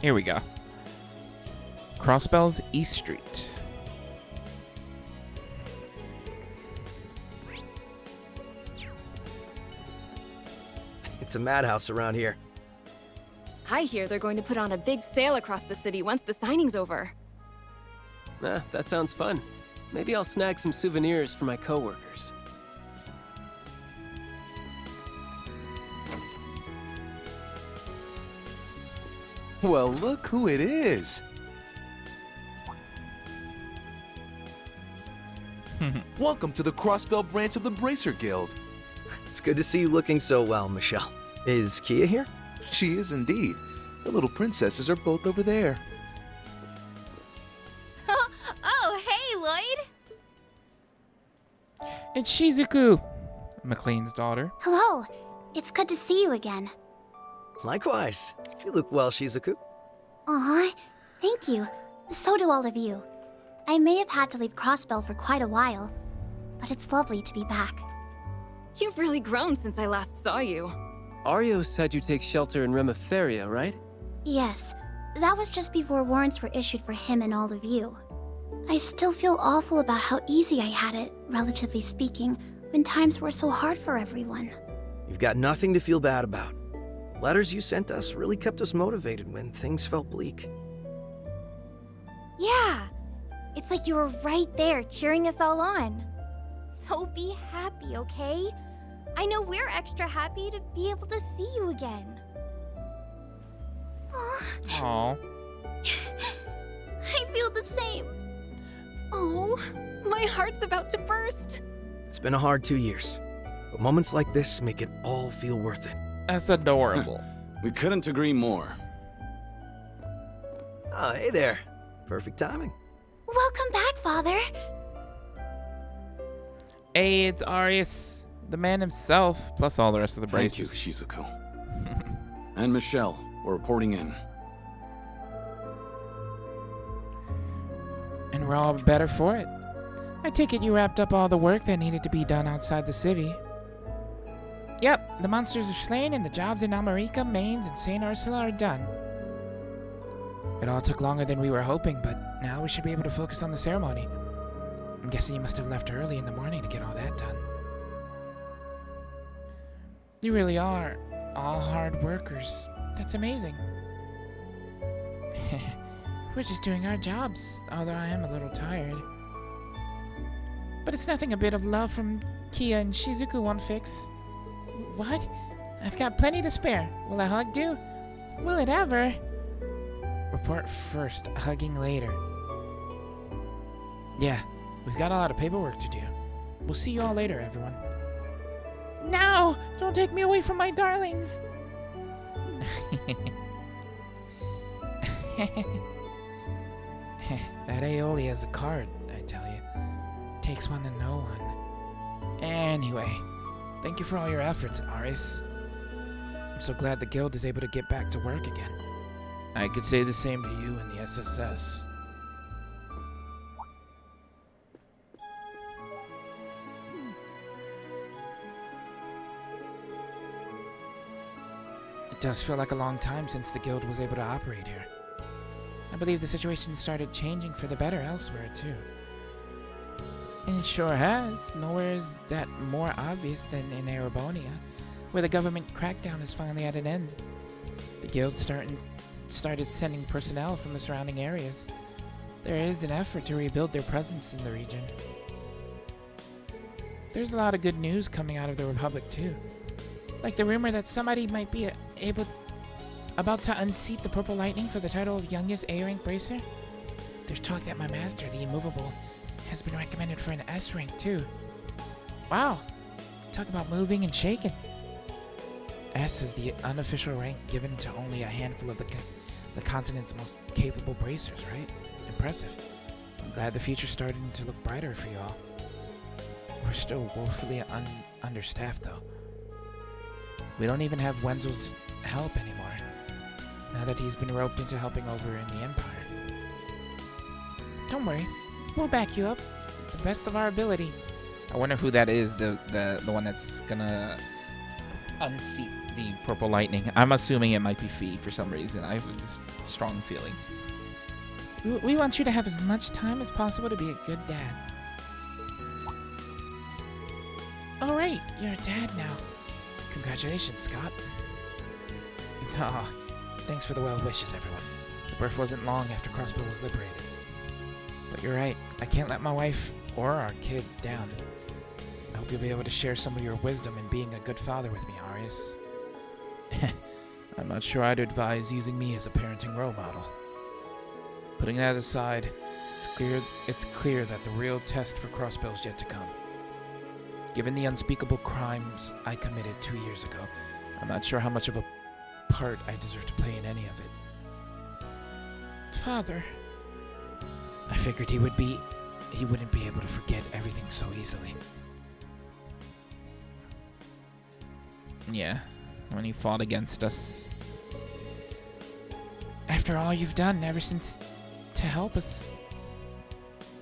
Here we go. Crossbells East Street. It's a madhouse around here. I hear they're going to put on a big sale across the city once the signing's over. That sounds fun. Maybe I'll snag some souvenirs for my coworkers. Well, look who it is. Welcome to the Crossbell branch of the Bracer Guild. It's good to see you looking so well, Michelle. Is Kia here? She is indeed. The little princesses are both over there. Oh, hey, Lloyd. It's Shizuku, McLean's daughter. Hello. It's good to see you again. Likewise. You look well, Shizuku. Aw, thank you. So do all of you. I may have had to leave Crossbell for quite a while, but it's lovely to be back. You've really grown since I last saw you. Ario said you take shelter in Reverie, right? Yes, that was just before warrants were issued for him and all of you. I still feel awful about how easy I had it, relatively speaking, when times were so hard for everyone. You've got nothing to feel bad about. The letters you sent us really kept us motivated when things felt bleak. Yeah, it's like you were right there cheering us all on. So be happy, okay? I know we're extra happy to be able to see you again. Aww. I feel the same. Oh, my heart's about to burst. It's been a hard 2 years, but moments like this make it all feel worth it. That's adorable. We couldn't agree more. Oh, hey there. Perfect timing. Welcome back, Father. Hey, it's Arius, the man himself, plus all the rest of the Thank Bracers. you, Shizuku. And Michelle, we're reporting in. And we're all better for it. I take it you wrapped up all the work that needed to be done outside the city. Yep, the monsters are slain and the jobs in America, Mainz, and St. Ursula are done. It all took longer than we were hoping, but now we should be able to focus on the ceremony. I'm guessing you must have left early in the morning to get all that done. You really are all hard workers. That's amazing. We're just doing our jobs, although I am a little tired. But it's nothing a bit of love from Kia and Shizuku won't fix. What? I've got plenty to spare. Will a hug do? Will it ever? Report first, hugging later. Yeah, we've got a lot of paperwork to do. We'll see you all later, everyone. No! Don't take me away from my darlings! That aioli is a card, I tell you. Takes one to know one. Anyway, thank you for all your efforts, Aris. I'm so glad the guild is able to get back to work again. I could say the same to you and the SSS. It does feel like a long time since the guild was able to operate here. I believe the situation started changing for the better elsewhere, too. And it sure has. Nowhere is that more obvious than in Erebonia, where the government crackdown is finally at an end. The guild started sending personnel from the surrounding areas. There is an effort to rebuild their presence in the region. There's a lot of good news coming out of the Republic, too. Like the rumor that somebody might be about to unseat the Purple Lightning for the title of youngest A-rank bracer. There's talk that my master, the Immovable, has been recommended for an S-rank, too. Wow! Talk about moving and shaking. S is the unofficial rank given to only a handful of the continent's most capable bracers, right? Impressive. I'm glad the future's starting to look brighter for you all. We're still woefully understaffed, though. We don't even have Wenzel's help anymore, now that he's been roped into helping over in the Empire. Don't worry, we'll back you up, to the best of our ability. I wonder who that is, the one that's gonna unseat the Purple Lightning. I'm assuming it might be Fee for some reason. I have this strong feeling. We want you to have as much time as possible to be a good dad. All right, you're a dad now. Congratulations, Scott. Aw, thanks for the well wishes, everyone. The birth wasn't long after Crossbow was liberated. But you're right, I can't let my wife or our kid down. I hope you'll be able to share some of your wisdom in being a good father with me, Arius. I'm not sure I'd advise using me as a parenting role model. Putting that aside, it's clear that the real test for Crossbow is yet to come. Given the unspeakable crimes I committed 2 years ago, I'm not sure how much of a part I deserve to play in any of it. Father. I figured he wouldn't be able to forget everything so easily. Yeah, when he fought against us. After all you've done ever since to help us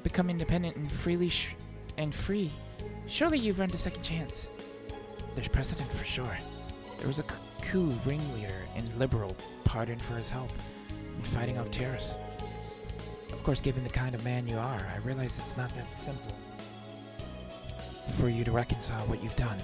become independent and free, surely you've earned a second chance. There's precedent for sure. There was a coup ringleader and liberal pardoned for his help in fighting off terrorists. Of course, given the kind of man you are, I realize it's not that simple for you to reconcile what you've done.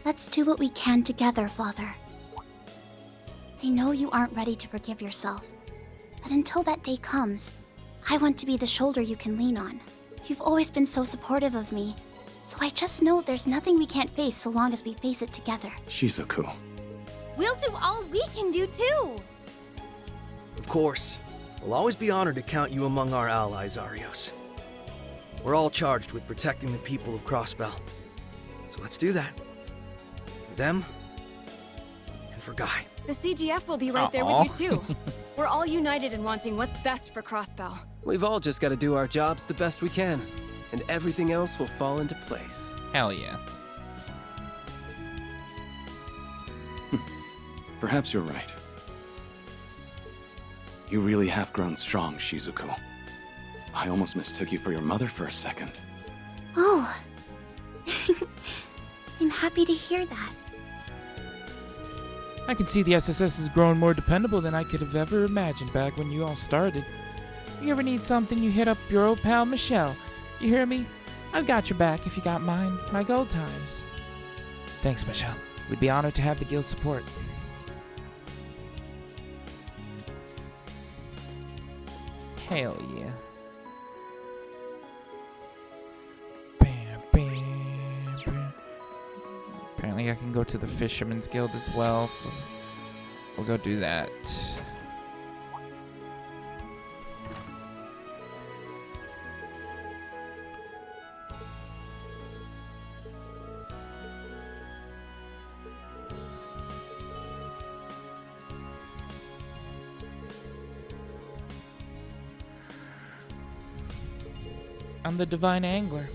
Let's do what we can together, Father. I know you aren't ready to forgive yourself, but until that day comes, I want to be the shoulder you can lean on. You've always been so supportive of me, so I just know there's nothing we can't face so long as we face it together. Shizuku. We'll do all we can do too. Of course. We'll always be honored to count you among our allies, Arios. We're all charged with protecting the people of Crossbell. So let's do that. For them, and for Guy. The CGF will be right there with you too. We're all united in wanting what's best for Crossbell. We've all just got to do our jobs the best we can, and everything else will fall into place. Hell yeah. Perhaps you're right. You really have grown strong, Shizuku. I almost mistook you for your mother for a second. Oh. I'm happy to hear that. I can see the SSS has grown more dependable than I could have ever imagined back when you all started. If you ever need something, you hit up your old pal Michelle. You hear me? I've got your back if you got mine. My gold times. Thanks, Michelle. We'd be honored to have the guild's support. Hell yeah. Bam, bam, bam. Apparently I can go to the Fisherman's Guild as well, so we'll go do that. I'm the Divine Angler.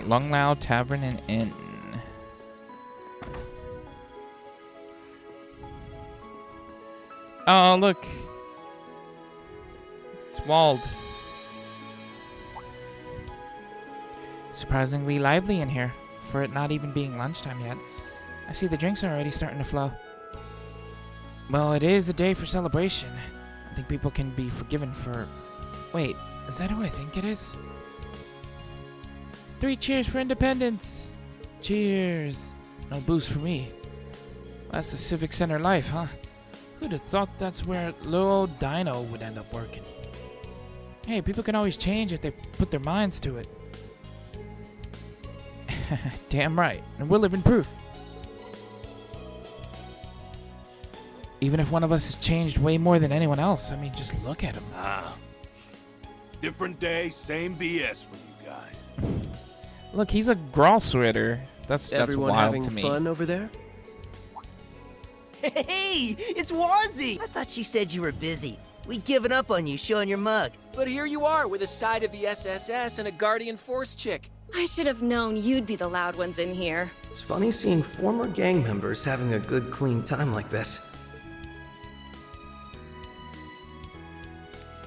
Longlao Tavern and Inn. Oh, look. It's walled. Surprisingly lively in here, for it not even being lunchtime yet. I see the drinks are already starting to flow. Well, it is a day for celebration. I think people can be forgiven for... Wait, is that who I think it is? 3 cheers for independence! Cheers! No booze for me. That's the Civic Center life, huh? Who'd have thought that's where little old Dino would end up working? Hey, people can always change if they put their minds to it. Damn right, and we're living proof. Even if one of us has changed way more than anyone else, I mean, just look at him. Ah. Different day, same BS for you guys. Look, he's a Groswetter. That's Everyone wild having to me. fun over there? Hey, it's Wazzy! I thought you said you were busy. We'd given up on you showing your mug. But here you are with a side of the SSS and a Guardian Force chick. I should have known you'd be the loud ones in here. It's funny seeing former gang members having a good, clean time like this.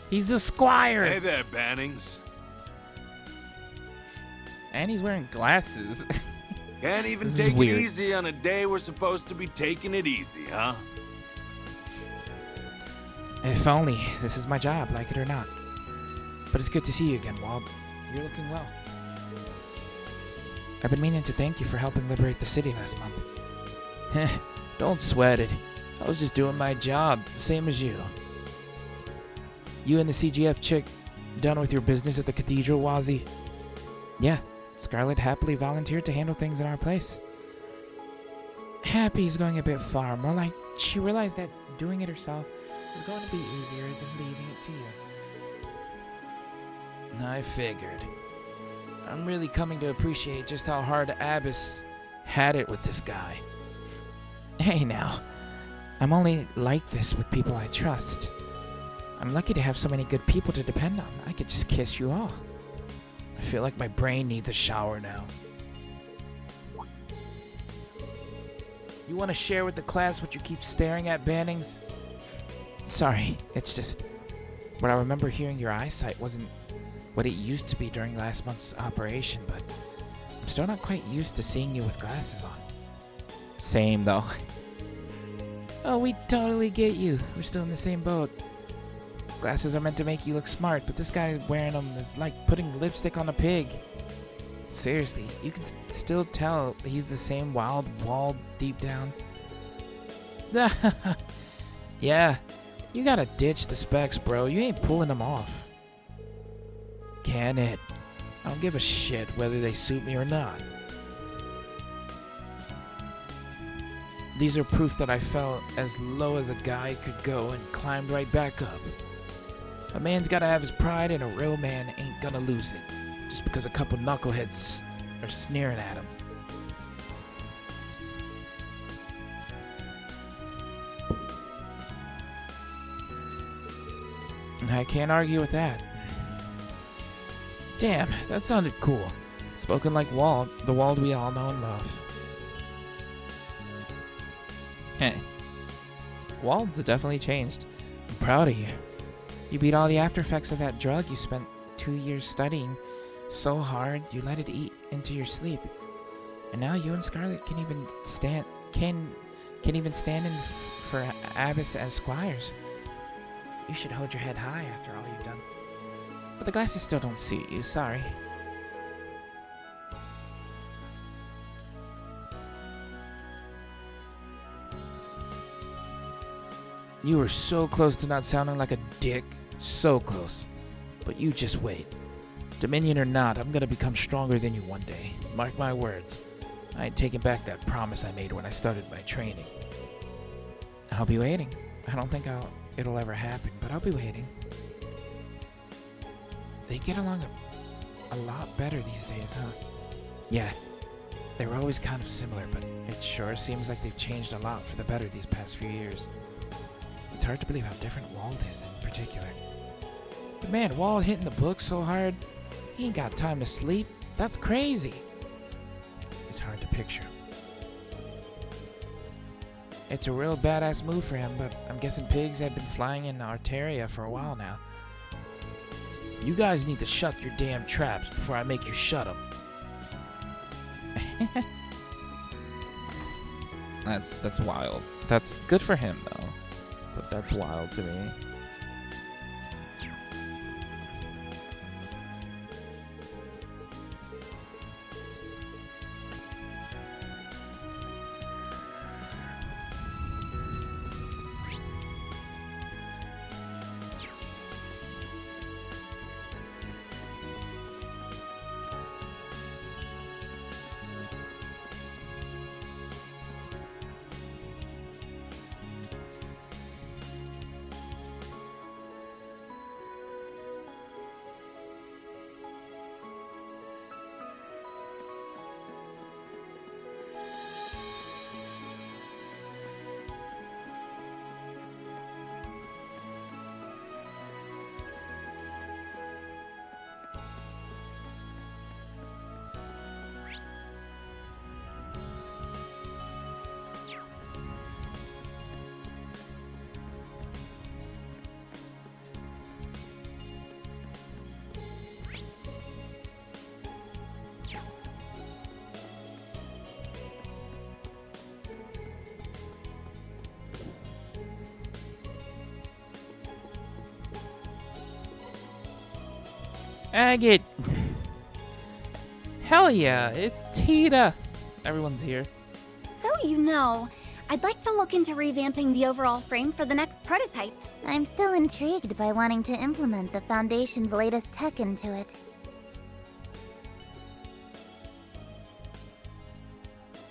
He's a squire. Hey there, Bannings. And he's wearing glasses. Can't even This is take it weird. easy on a day we're supposed to be taking it easy, huh? If only. This is my job, like it or not. But it's good to see you again, Wald. You're looking well. I've been meaning to thank you for helping liberate the city last month. Heh, don't sweat it. I was just doing my job, same as you. You and the CGF chick done with your business at the cathedral, Wazzy? Yeah, Scarlet happily volunteered to handle things in our place. Happy is going a bit far. More like she realized that doing it herself was going to be easier than leaving it to you. I figured. I'm really coming to appreciate just how hard Abbas had it with this guy. Hey now, I'm only like this with people I trust. I'm lucky to have so many good people to depend on. I could just kiss you all. I feel like my brain needs a shower now. You want to share with the class what you keep staring at, Bannings? Sorry, it's just... What I remember hearing your eyesight wasn't what it used to be during last month's operation, but I'm still not quite used to seeing you with glasses on. Same, though. Oh, we totally get you. We're still in the same boat. Glasses are meant to make you look smart, but this guy wearing them is like putting lipstick on a pig. Seriously, you can still tell he's the same wild Wald deep down. Yeah, you gotta ditch the specs, bro. You ain't pulling them off. Can it? I don't give a shit whether they suit me or not. These are proof that I fell as low as a guy could go and climbed right back up. A man's gotta have his pride, and a real man ain't gonna lose it just because a couple knuckleheads are sneering at him. I can't argue with that. Damn, that sounded cool. Spoken like Wald, the Wald we all know and love. Heh. Wald's definitely changed. I'm proud of you. You beat all the after effects of that drug you spent 2 years studying so hard you let it eat into your sleep. And now you and Scarlet can even stand in for Abbas as squires. You should hold your head high after all you've done. But the glasses still don't suit you, sorry. You were so close to not sounding like a dick. So close. But you just wait. Dominion or not, I'm gonna become stronger than you one day. Mark my words. I ain't taking back that promise I made when I started my training. I'll be waiting. I don't think it'll ever happen, but I'll be waiting. They get along a lot better these days, huh? Yeah. They were always kind of similar, but it sure seems like they've changed a lot for the better these past few years. It's hard to believe how different Wald is in particular. But man, Wald hitting the book so hard, he ain't got time to sleep. That's crazy. It's hard to picture. It's a real badass move for him, but I'm guessing pigs have been flying in Arteria for a while now. You guys need to shut your damn traps before I make you shut them. That's wild. That's good for him though, but that's wild to me. Agate. Hell yeah, it's Tita. Everyone's here. So you know, I'd like to look into revamping the overall frame for the next prototype. I'm still intrigued by wanting to implement the Foundation's latest tech into it.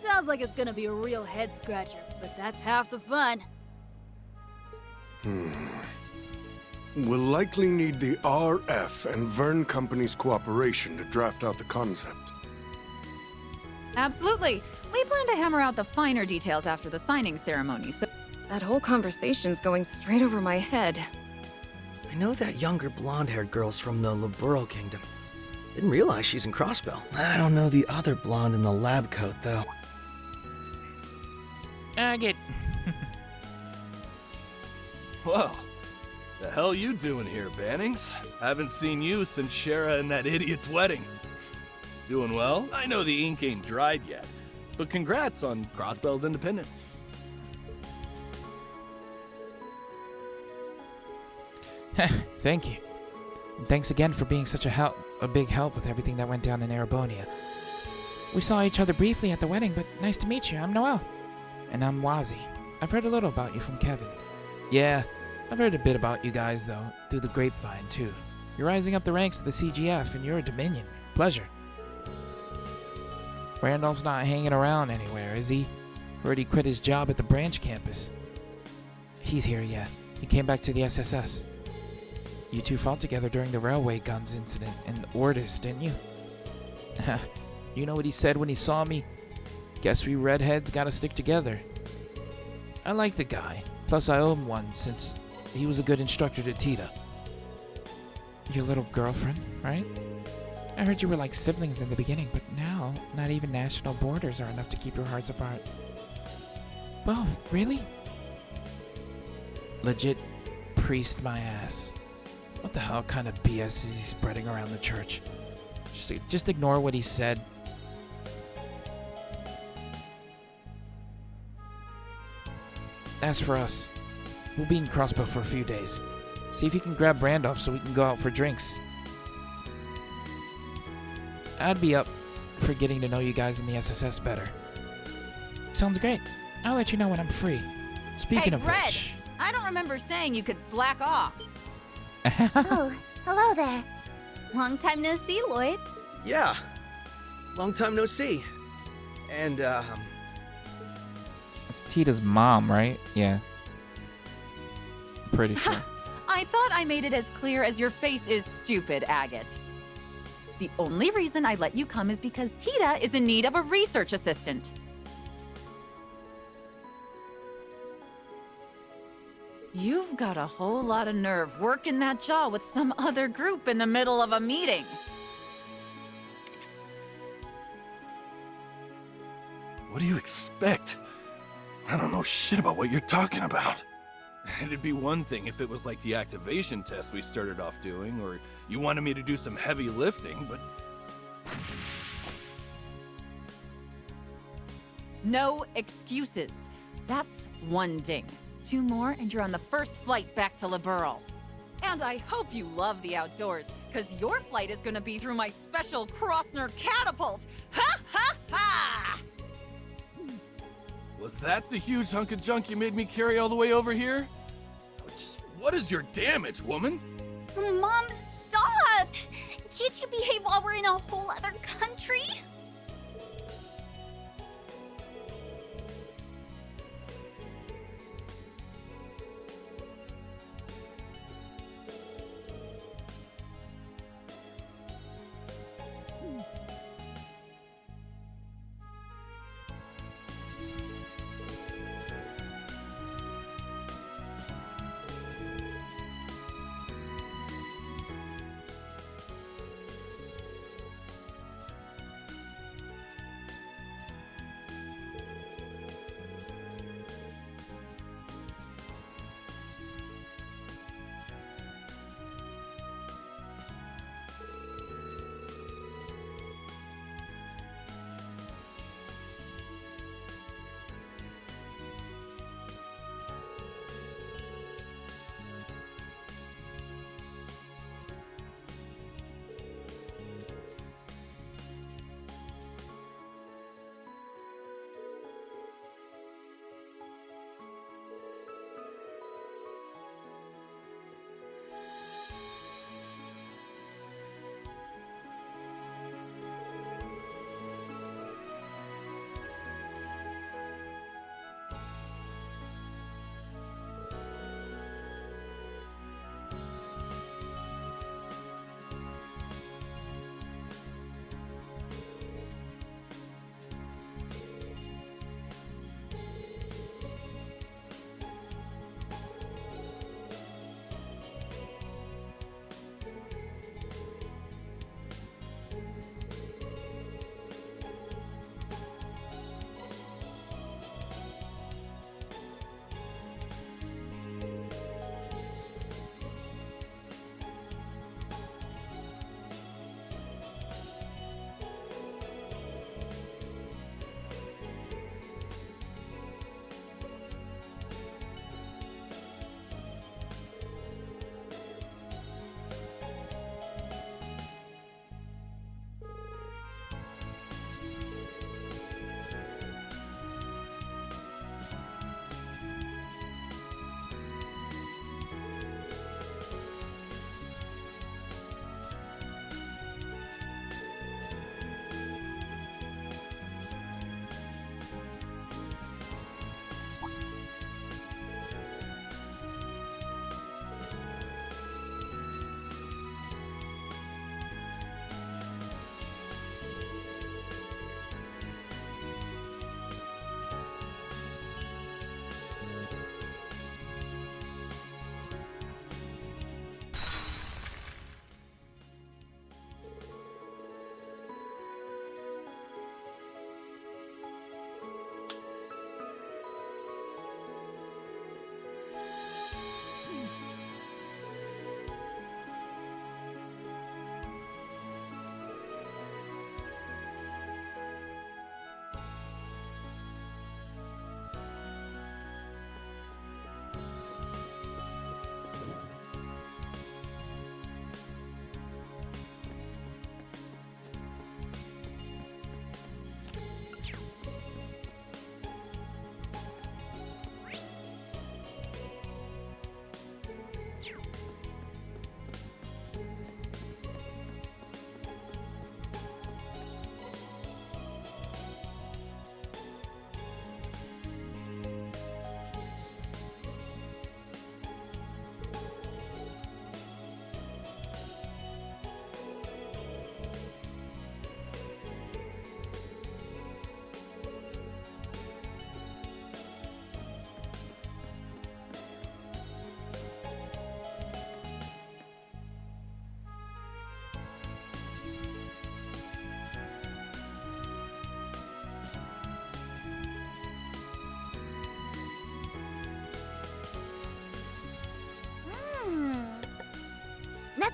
Sounds like it's gonna be a real head-scratcher, but that's half the fun. We'll likely need the RF and Vern Company's cooperation to draft out the concept. Absolutely. We plan to hammer out the finer details after the signing ceremony, so... That whole conversation's going straight over my head. I know that younger blonde-haired girl's from the Liberal Kingdom. Didn't realize she's in Crossbell. I don't know the other blonde in the lab coat, though. Agate. Whoa. The hell you doing here, Bannings? Haven't seen you since Shara and that idiot's wedding. Doing well? I know the ink ain't dried yet, but congrats on Crossbell's independence. Thank you. And thanks again for being such a big help with everything that went down in Erebonia. We saw each other briefly at the wedding, but nice to meet you. I'm Noel. And I'm Wazi. I've heard a little about you from Kevin. Yeah, I've heard a bit about you guys, though, through the grapevine, too. You're rising up the ranks of the CGF, and you're a Dominion. Pleasure. Randolph's not hanging around anywhere, is he? Heard he quit his job at the branch campus. He's here, yeah. He came back to the SSS. You two fought together during the railway guns incident in Orders, didn't you? You know what he said when he saw me? Guess we redheads gotta stick together. I like the guy. Plus I owe him one since he was a good instructor to Tita. Your little girlfriend, right? I heard you were like siblings in the beginning, but now not even national borders are enough to keep your hearts apart. Whoa, really? Legit priest my ass. What the hell kind of BS is he spreading around the church? Just ignore what he said. As for us, we'll be in Crossbow for a few days. See if you can grab Randolph so we can go out for drinks. I'd be up for getting to know you guys in the SSS better. Sounds great. I'll let you know when I'm free. Speaking of Red, which... I don't remember saying you could slack off. Oh, hello there. Long time no see, Lloyd. Yeah. Long time no see. And, It's Tita's mom, right? Yeah. Pretty sure. I thought I made it as clear as your face is stupid, Agate. The only reason I let you come is because Tita is in need of a research assistant. You've got a whole lot of nerve working that jaw with some other group in the middle of a meeting. What do you expect? I don't know shit about what you're talking about. It'd be one thing if it was like the activation test we started off doing, or you wanted me to do some heavy lifting, but... No excuses. That's one ding. 2 more and you're on the first flight back to Liberal. And I hope you love the outdoors, because your flight is gonna be through my special Crossner catapult. Ha ha ha! Was that the huge hunk of junk you made me carry all the way over here? What is your damage, woman? Mom, stop! Can't you behave while we're in a whole other country?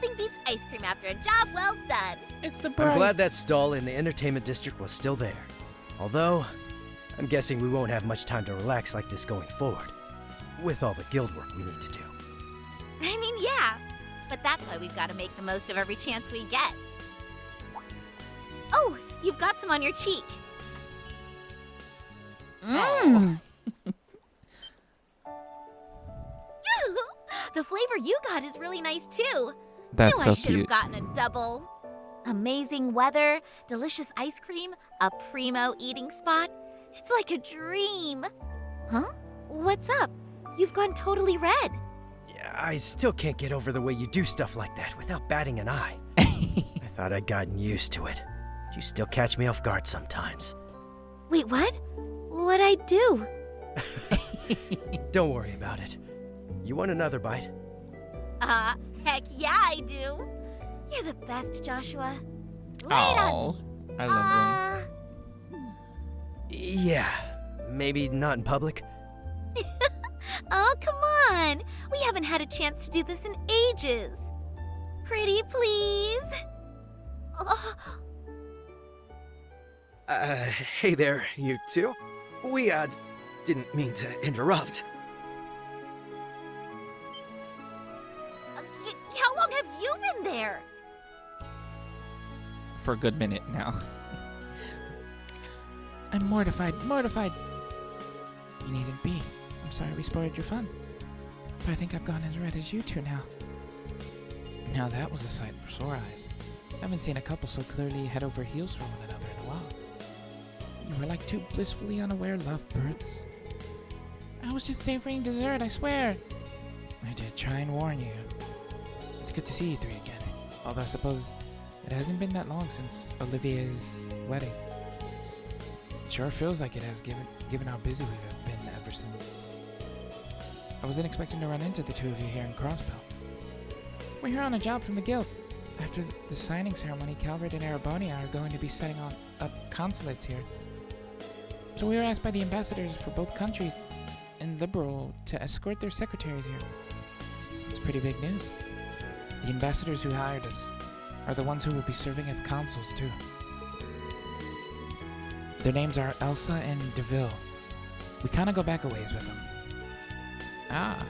nothing beats ice cream after a job well done. It's the I'm glad that stall in the entertainment district was still there. Although, I'm guessing we won't have much time to relax like this going forward, with all the guild work we need to do. I mean, yeah, but that's why we've got to make the most of every chance we get. Oh, you've got some on your cheek. Mmm. The flavor you got is really nice too. That's Knew so I should have cute. gotten a double. Amazing weather, delicious ice cream, a primo eating spot. It's like a dream. Huh? What's up? You've gone totally red. Yeah, I still can't get over the way you do stuff like that without batting an eye. I thought I'd gotten used to it. But you still catch me off guard sometimes. Wait, what? What'd I do? Don't worry about it. You want another bite? Heck yeah, I do. You're the best, Joshua. Lay it on me. I love Yeah, maybe not in public. Oh, come on. We haven't had a chance to do this in ages. Pretty please. Oh. Hey there, you two. We, didn't mean to interrupt. How long have you been there? them. For a good minute now. I'm mortified. You needn't be. I'm sorry we spoiled your fun. But I think I've gone as red as you two now. Now that was a sight for sore eyes. I haven't seen a couple so clearly head over heels for one another in a while. You were like two blissfully unaware lovebirds. I was just savoring dessert, I swear. I did try and warn you. It's good to see you three again. Although I suppose it hasn't been that long since Olivia's wedding. It sure feels like it has given how busy we've been ever since. I wasn't expecting to run into the two of you here in Crossbell. We're here on a job from the guild. After the signing ceremony, Calvert and Arabonia are going to be setting up consulates here. So we were asked by the ambassadors for both countries in Liberal to escort their secretaries here. It's pretty big news. The ambassadors who hired us are the ones who will be serving as consuls too. Their names are Elsa and DeVille. We kind of go back a ways with them. Ah.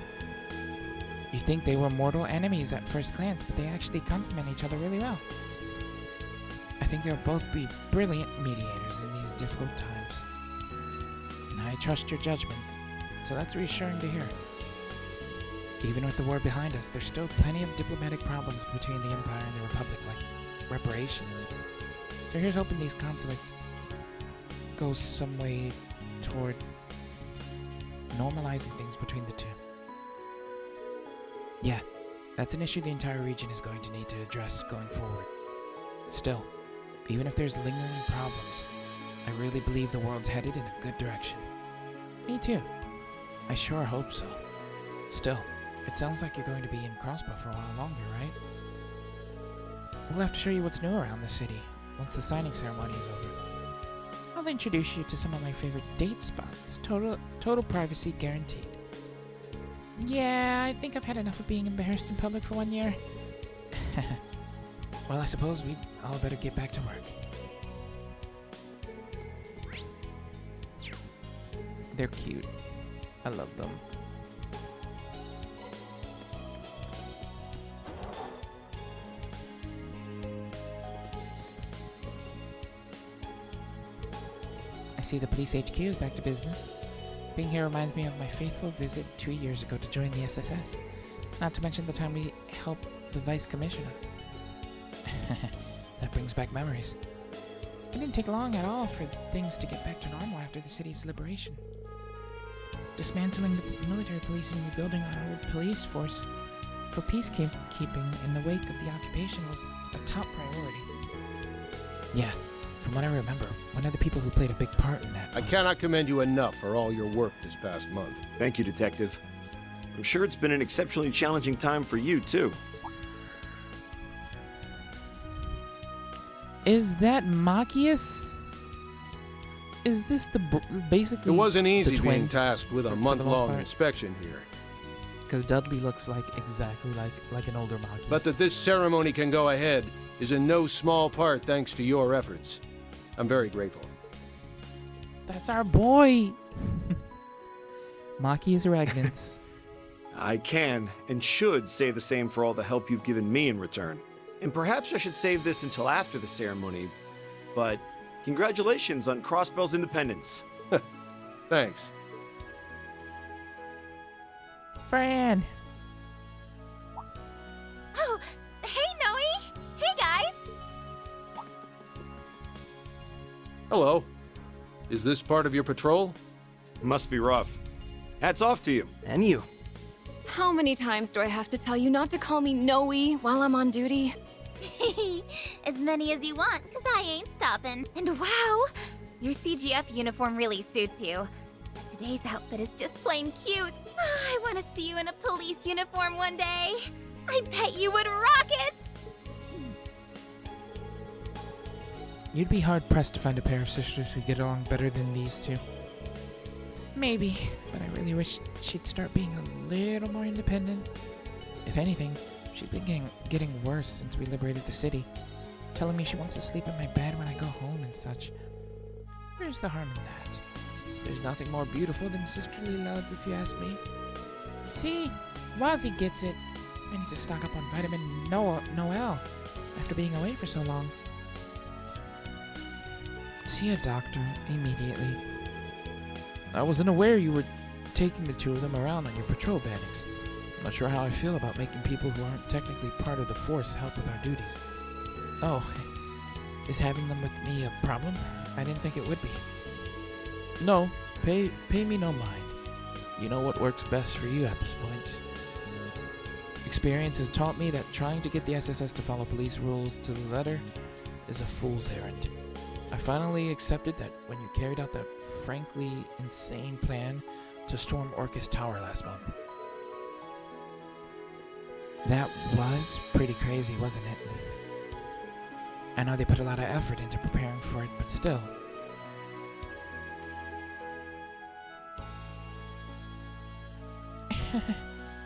You'd think they were mortal enemies at first glance, but they actually complement each other really well. I think they'll both be brilliant mediators in these difficult times. I trust your judgment, so that's reassuring to hear. Even with the war behind us, there's still plenty of diplomatic problems between the Empire and the Republic, like reparations. So here's hoping these consulates go some way toward normalizing things between the two. Yeah, that's an issue the entire region is going to need to address going forward. Still, even if there's lingering problems, I really believe the world's headed in a good direction. Me too. I sure hope so. Still, it sounds like you're going to be in Crossbow for a while longer, right? We'll have to show you what's new around the city once the signing ceremony is over. I'll introduce you to some of my favorite date spots. Total privacy guaranteed. Yeah, I think I've had enough of being embarrassed in public for 1 year. Well, I suppose we all better get back to work. They're cute. I love them. I see the police HQ is back to business. Being here reminds me of my faithful visit 2 years ago to join the SSS. Not to mention the time we helped the Vice Commissioner. That brings back memories. It didn't take long at all for things to get back to normal after the city's liberation. Dismantling the military police and rebuilding our old police force for peacekeeping in the wake of the occupation was a top priority. Yeah, from what I remember, one of the people who played a big part in that I cannot commend you enough for all your work this past month. Thank you, Detective. I'm sure it's been an exceptionally challenging time for you, too. Is that Machias? Is this the basically? It wasn't easy the being twins tasked with a for the most month-long part? inspection here. because Dudley looks like exactly like an older Maki. But that this ceremony can go ahead is in no small part thanks to your efforts. I'm very grateful. That's our boy. Maki is regnant. I can and should say the same for all the help you've given me in return. And perhaps I should save this until after the ceremony, but congratulations on Crossbell's independence. Thanks. Fran. Oh, hey, Noe! Hey, guys! Hello. Is this part of your patrol? Must be rough. Hats off to you. And you. How many times do I have to tell you not to call me Noe while I'm on duty? As many as you want, because I ain't stopping. And wow, your CGF uniform really suits you. Today's outfit is just plain cute. I want to see you in a police uniform one day. I bet you would rock it! You'd be hard-pressed to find a pair of sisters who get along better than these two. Maybe, but I really wish she'd start being a little more independent. If anything, she's been getting worse since we liberated the city, telling me she wants to sleep in my bed when I go home and such. Where's the harm in that? There's nothing more beautiful than sisterly love, if you ask me. See, Wazzy gets it. I need to stock up on vitamin Noel after being away for so long. See a doctor immediately. I wasn't aware you were taking the two of them around on your patrol bandings. I'm not sure how I feel about making people who aren't technically part of the force help with our duties. Oh, is having them with me a problem? I didn't think it would be. No, pay me no mind. You know what works best for you at this point. Experience has taught me that trying to get the SSS to follow police rules to the letter is a fool's errand. I finally accepted that when you carried out that frankly insane plan to storm Orcus Tower last month. That was pretty crazy, wasn't it? I know they put a lot of effort into preparing for it, but still.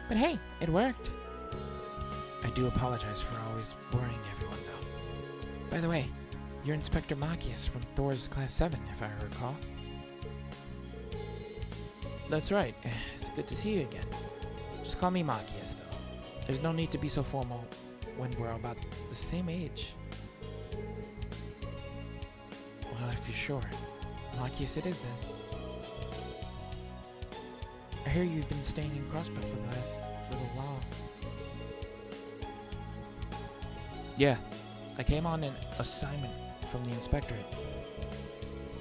But hey, it worked. I do apologize for always worrying everyone, though. By the way, you're Inspector Machias from Thor's Class 7, if I recall. That's right. It's good to see you again. Just call me Machias, though. There's no need to be so formal when we're about the same age. Well, if you're sure. Machias it is, then. I hear you've been staying in Crossbell for the last little while. Yeah, I came on an assignment from the Inspectorate.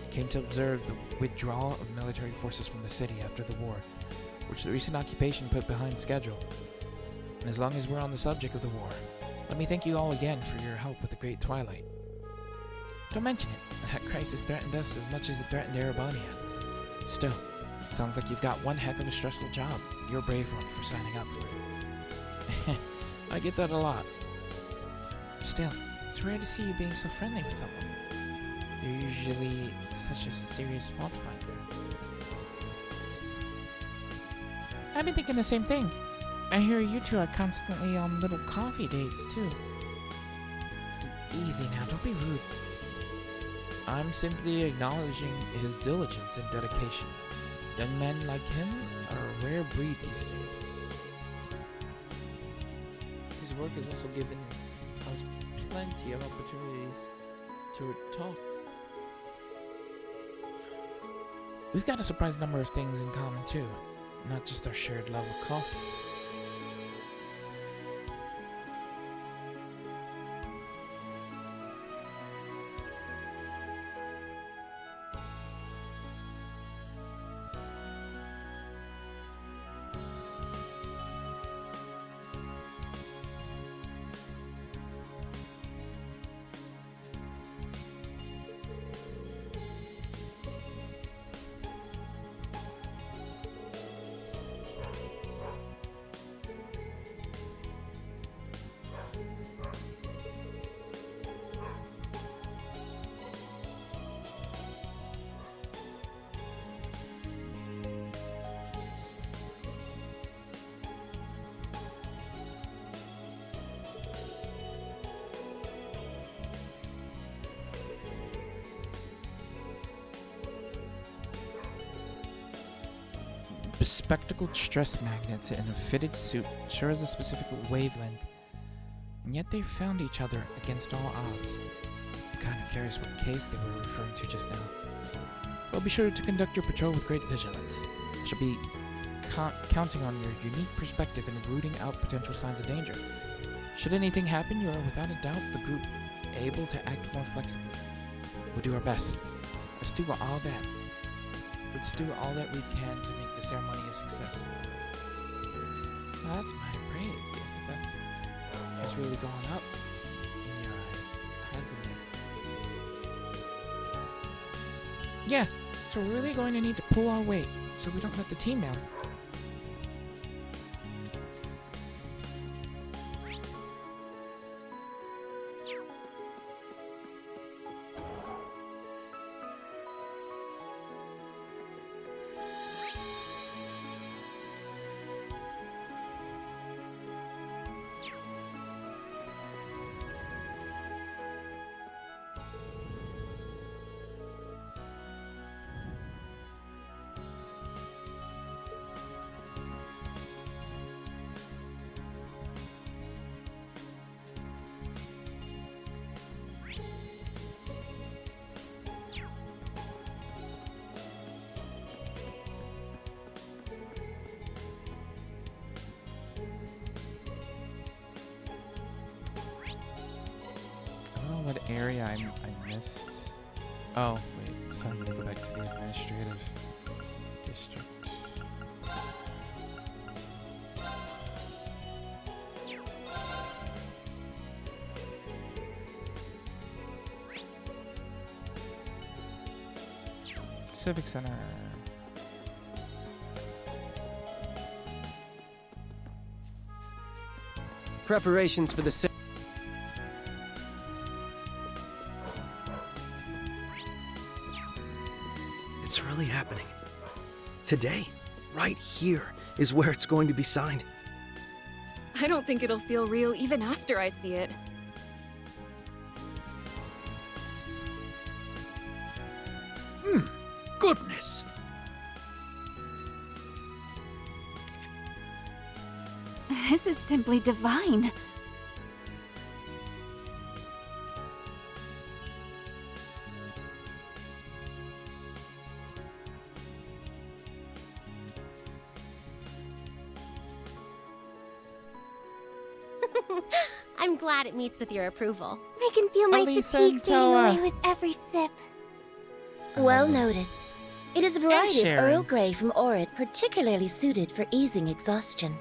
I came to observe the withdrawal of military forces from the city after the war, which the recent occupation put behind schedule. And as long as we're on the subject of the war, let me thank you all again for your help with the Great Twilight. Don't mention it. That crisis threatened us as much as it threatened Erebania. Still, it sounds like you've got one heck of a stressful job. You're a brave one for signing up for it. I get that a lot. Still, it's rare to see you being so friendly with someone. You're usually such a serious fault finder. I've been thinking the same thing. I hear you two are constantly on little coffee dates, too. Easy now, don't be rude. I'm simply acknowledging his diligence and dedication. Young men like him are a rare breed these days. His work has also given us plenty of opportunities to talk. We've got a surprising number of things in common too, not just our shared love of coffee. bespectacled stress magnets in a fitted suit sure has a specific wavelength, and yet they found each other against all odds. I'm kind of curious what case they were referring to just now. Well, be sure to conduct your patrol with great vigilance. I shall be counting on your unique perspective in rooting out potential signs of danger. Should anything happen, you are without a doubt the group able to act more flexibly. We'll do our best. Let's do all that. Let's do all that we can to make the ceremony a success. Well, that's my praise. Yes, that's really gone up in your eyes, hasn't it? Yeah, so we're really going to need to pull our weight so we don't let the team down. What area I missed? Oh, wait, it's time to go back to the administrative district. Civic Center. Preparations for the It's really happening. Today, right here, is where it's going to be signed. I don't think it'll feel real even after I see it. Goodness! This is simply divine. I'm glad it meets with your approval. I can feel my Elisa fatigue and fading Toa. away with every sip. Well noted. It is a variety of sharing. Earl Grey from Orid particularly suited for easing exhaustion.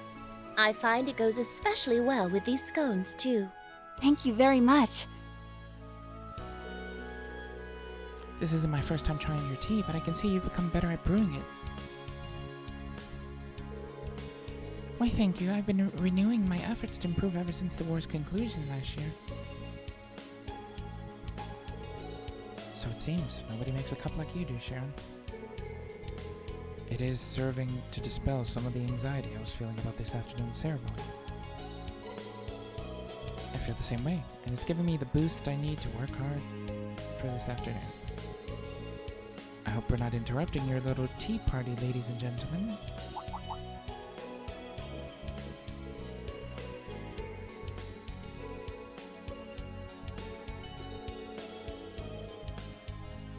I find it goes especially well with these scones, too. Thank you very much. This isn't my first time trying your tea, but I can see you've become better at brewing it. Why, thank you. I've been renewing my efforts to improve ever since the war's conclusion last year. So it seems. Nobody makes a cup like you do, Sharon. It is serving to dispel some of the anxiety I was feeling about this afternoon's ceremony. I feel the same way, and it's given me the boost I need to work hard for this afternoon. I hope we're not interrupting your little tea party, ladies and gentlemen.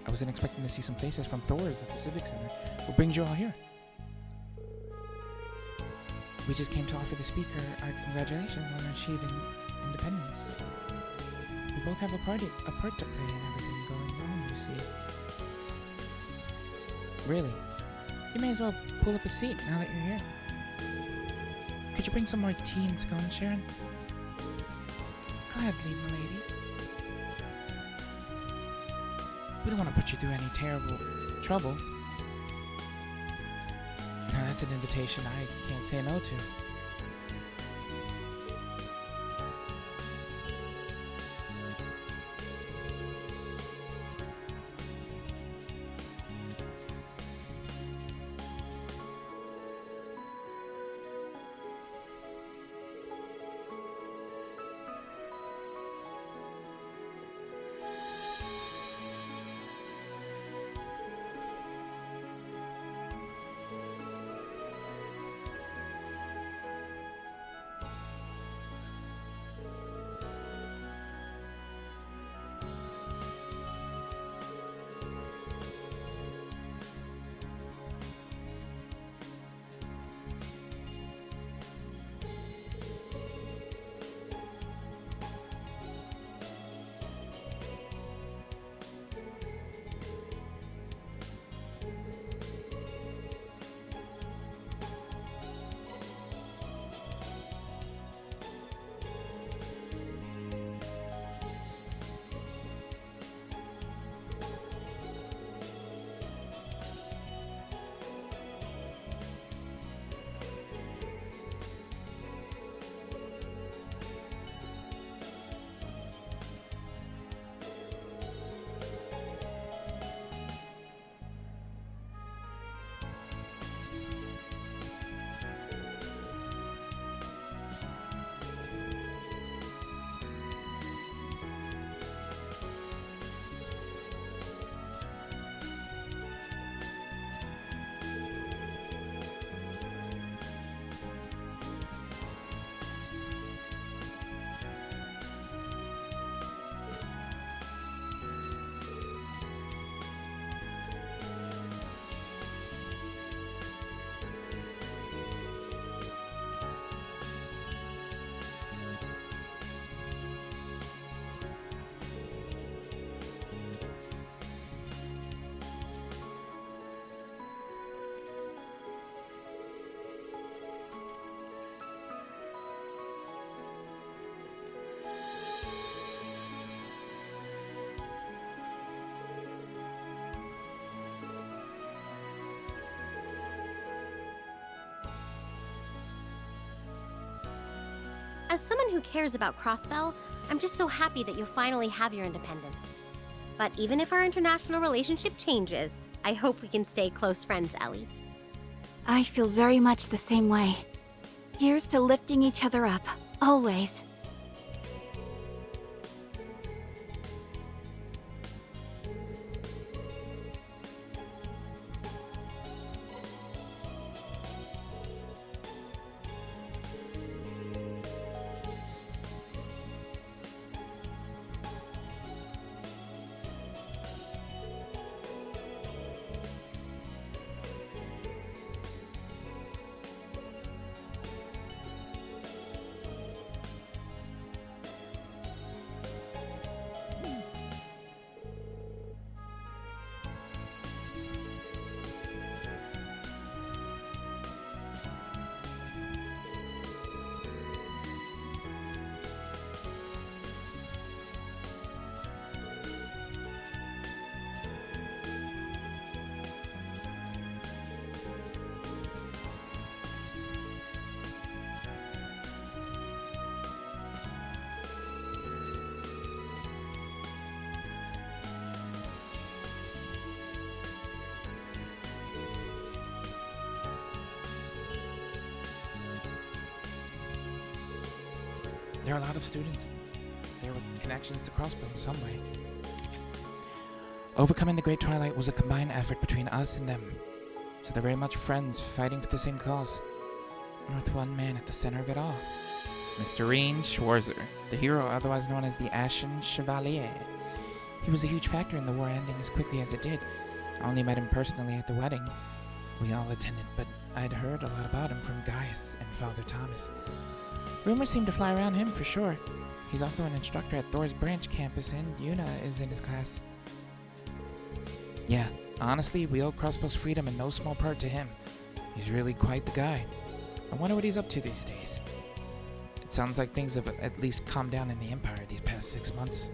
I wasn't expecting to see some faces from Thor's at the Civic Center. What brings you all here? We just came to offer the speaker our congratulations on achieving independence. We both have a part to play in everything going on, you see. Really? You may as well pull up a seat now that you're here. Could you bring some more tea and scones, Sharon? Gladly, milady. We don't want to put you through any terrible trouble. Now, that's an invitation I can't say no to. As someone who cares about Crossbell, I'm just so happy that you'll finally have your independence. But even if our international relationship changes, I hope we can stay close friends, Ellie. I feel very much the same way. Here's to lifting each other up, always. There are a lot of students there with connections to Crossbow in some way. Overcoming the Great Twilight was a combined effort between us and them, so they're very much friends fighting for the same cause, and with one man at the center of it all. Mr. Reen Schwarzer, the hero otherwise known as the Ashen Chevalier. He was a huge factor in the war ending as quickly as it did. I only met him personally at the wedding we all attended, but I'd heard a lot about him from Gaius and Father Thomas. Rumors seem to fly around him for sure. He's also an instructor at Thor's Branch campus, and Yuna is in his class. Yeah, honestly, we owe Crossbow's freedom in no small part to him. He's really quite the guy. I wonder what he's up to these days. It sounds like things have at least calmed down in the Empire these past 6 months.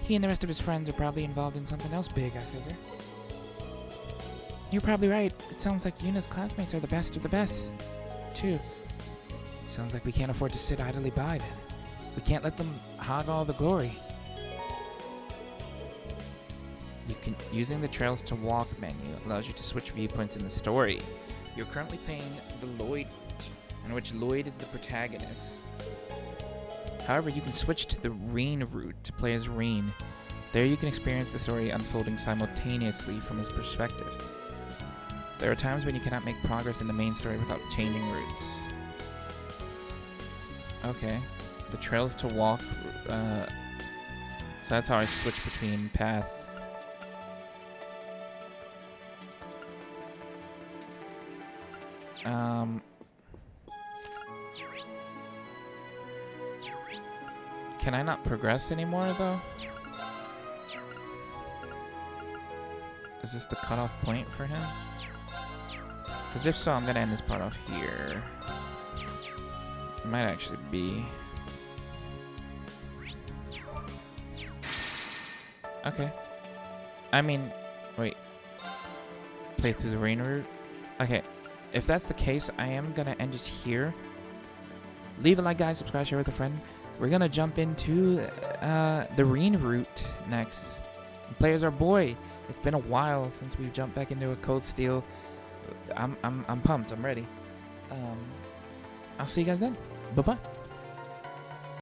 He and the rest of his friends are probably involved in something else big, I figure. You're probably right. It sounds like Yuna's classmates are the best of the best, too. Sounds like we can't afford to sit idly by then. We can't let them hog all the glory. Using the Trails to Walk menu allows you to switch viewpoints in the story. You're currently playing the Lloyd route, in which Lloyd is the protagonist. However, you can switch to the Reen route to play as Reen. There you can experience the story unfolding simultaneously from his perspective. There are times when you cannot make progress in the main story without changing routes. Okay. The Trails to Walk, so that's how I switch between paths. Can I not progress anymore, though? Is this the cutoff point for him? Because if so, I'm going to end this part off here. It might actually be. Okay. I mean, wait. Play through the Reen route? Okay. If that's the case, I am going to end it here. Leave a like, guys. Subscribe, share with a friend. We're going to jump into the Reen route next. Players our boy. It's been a while since we've jumped back into a Cold Steel. I'm pumped. I'm ready. I'll see you guys then. Bye-bye.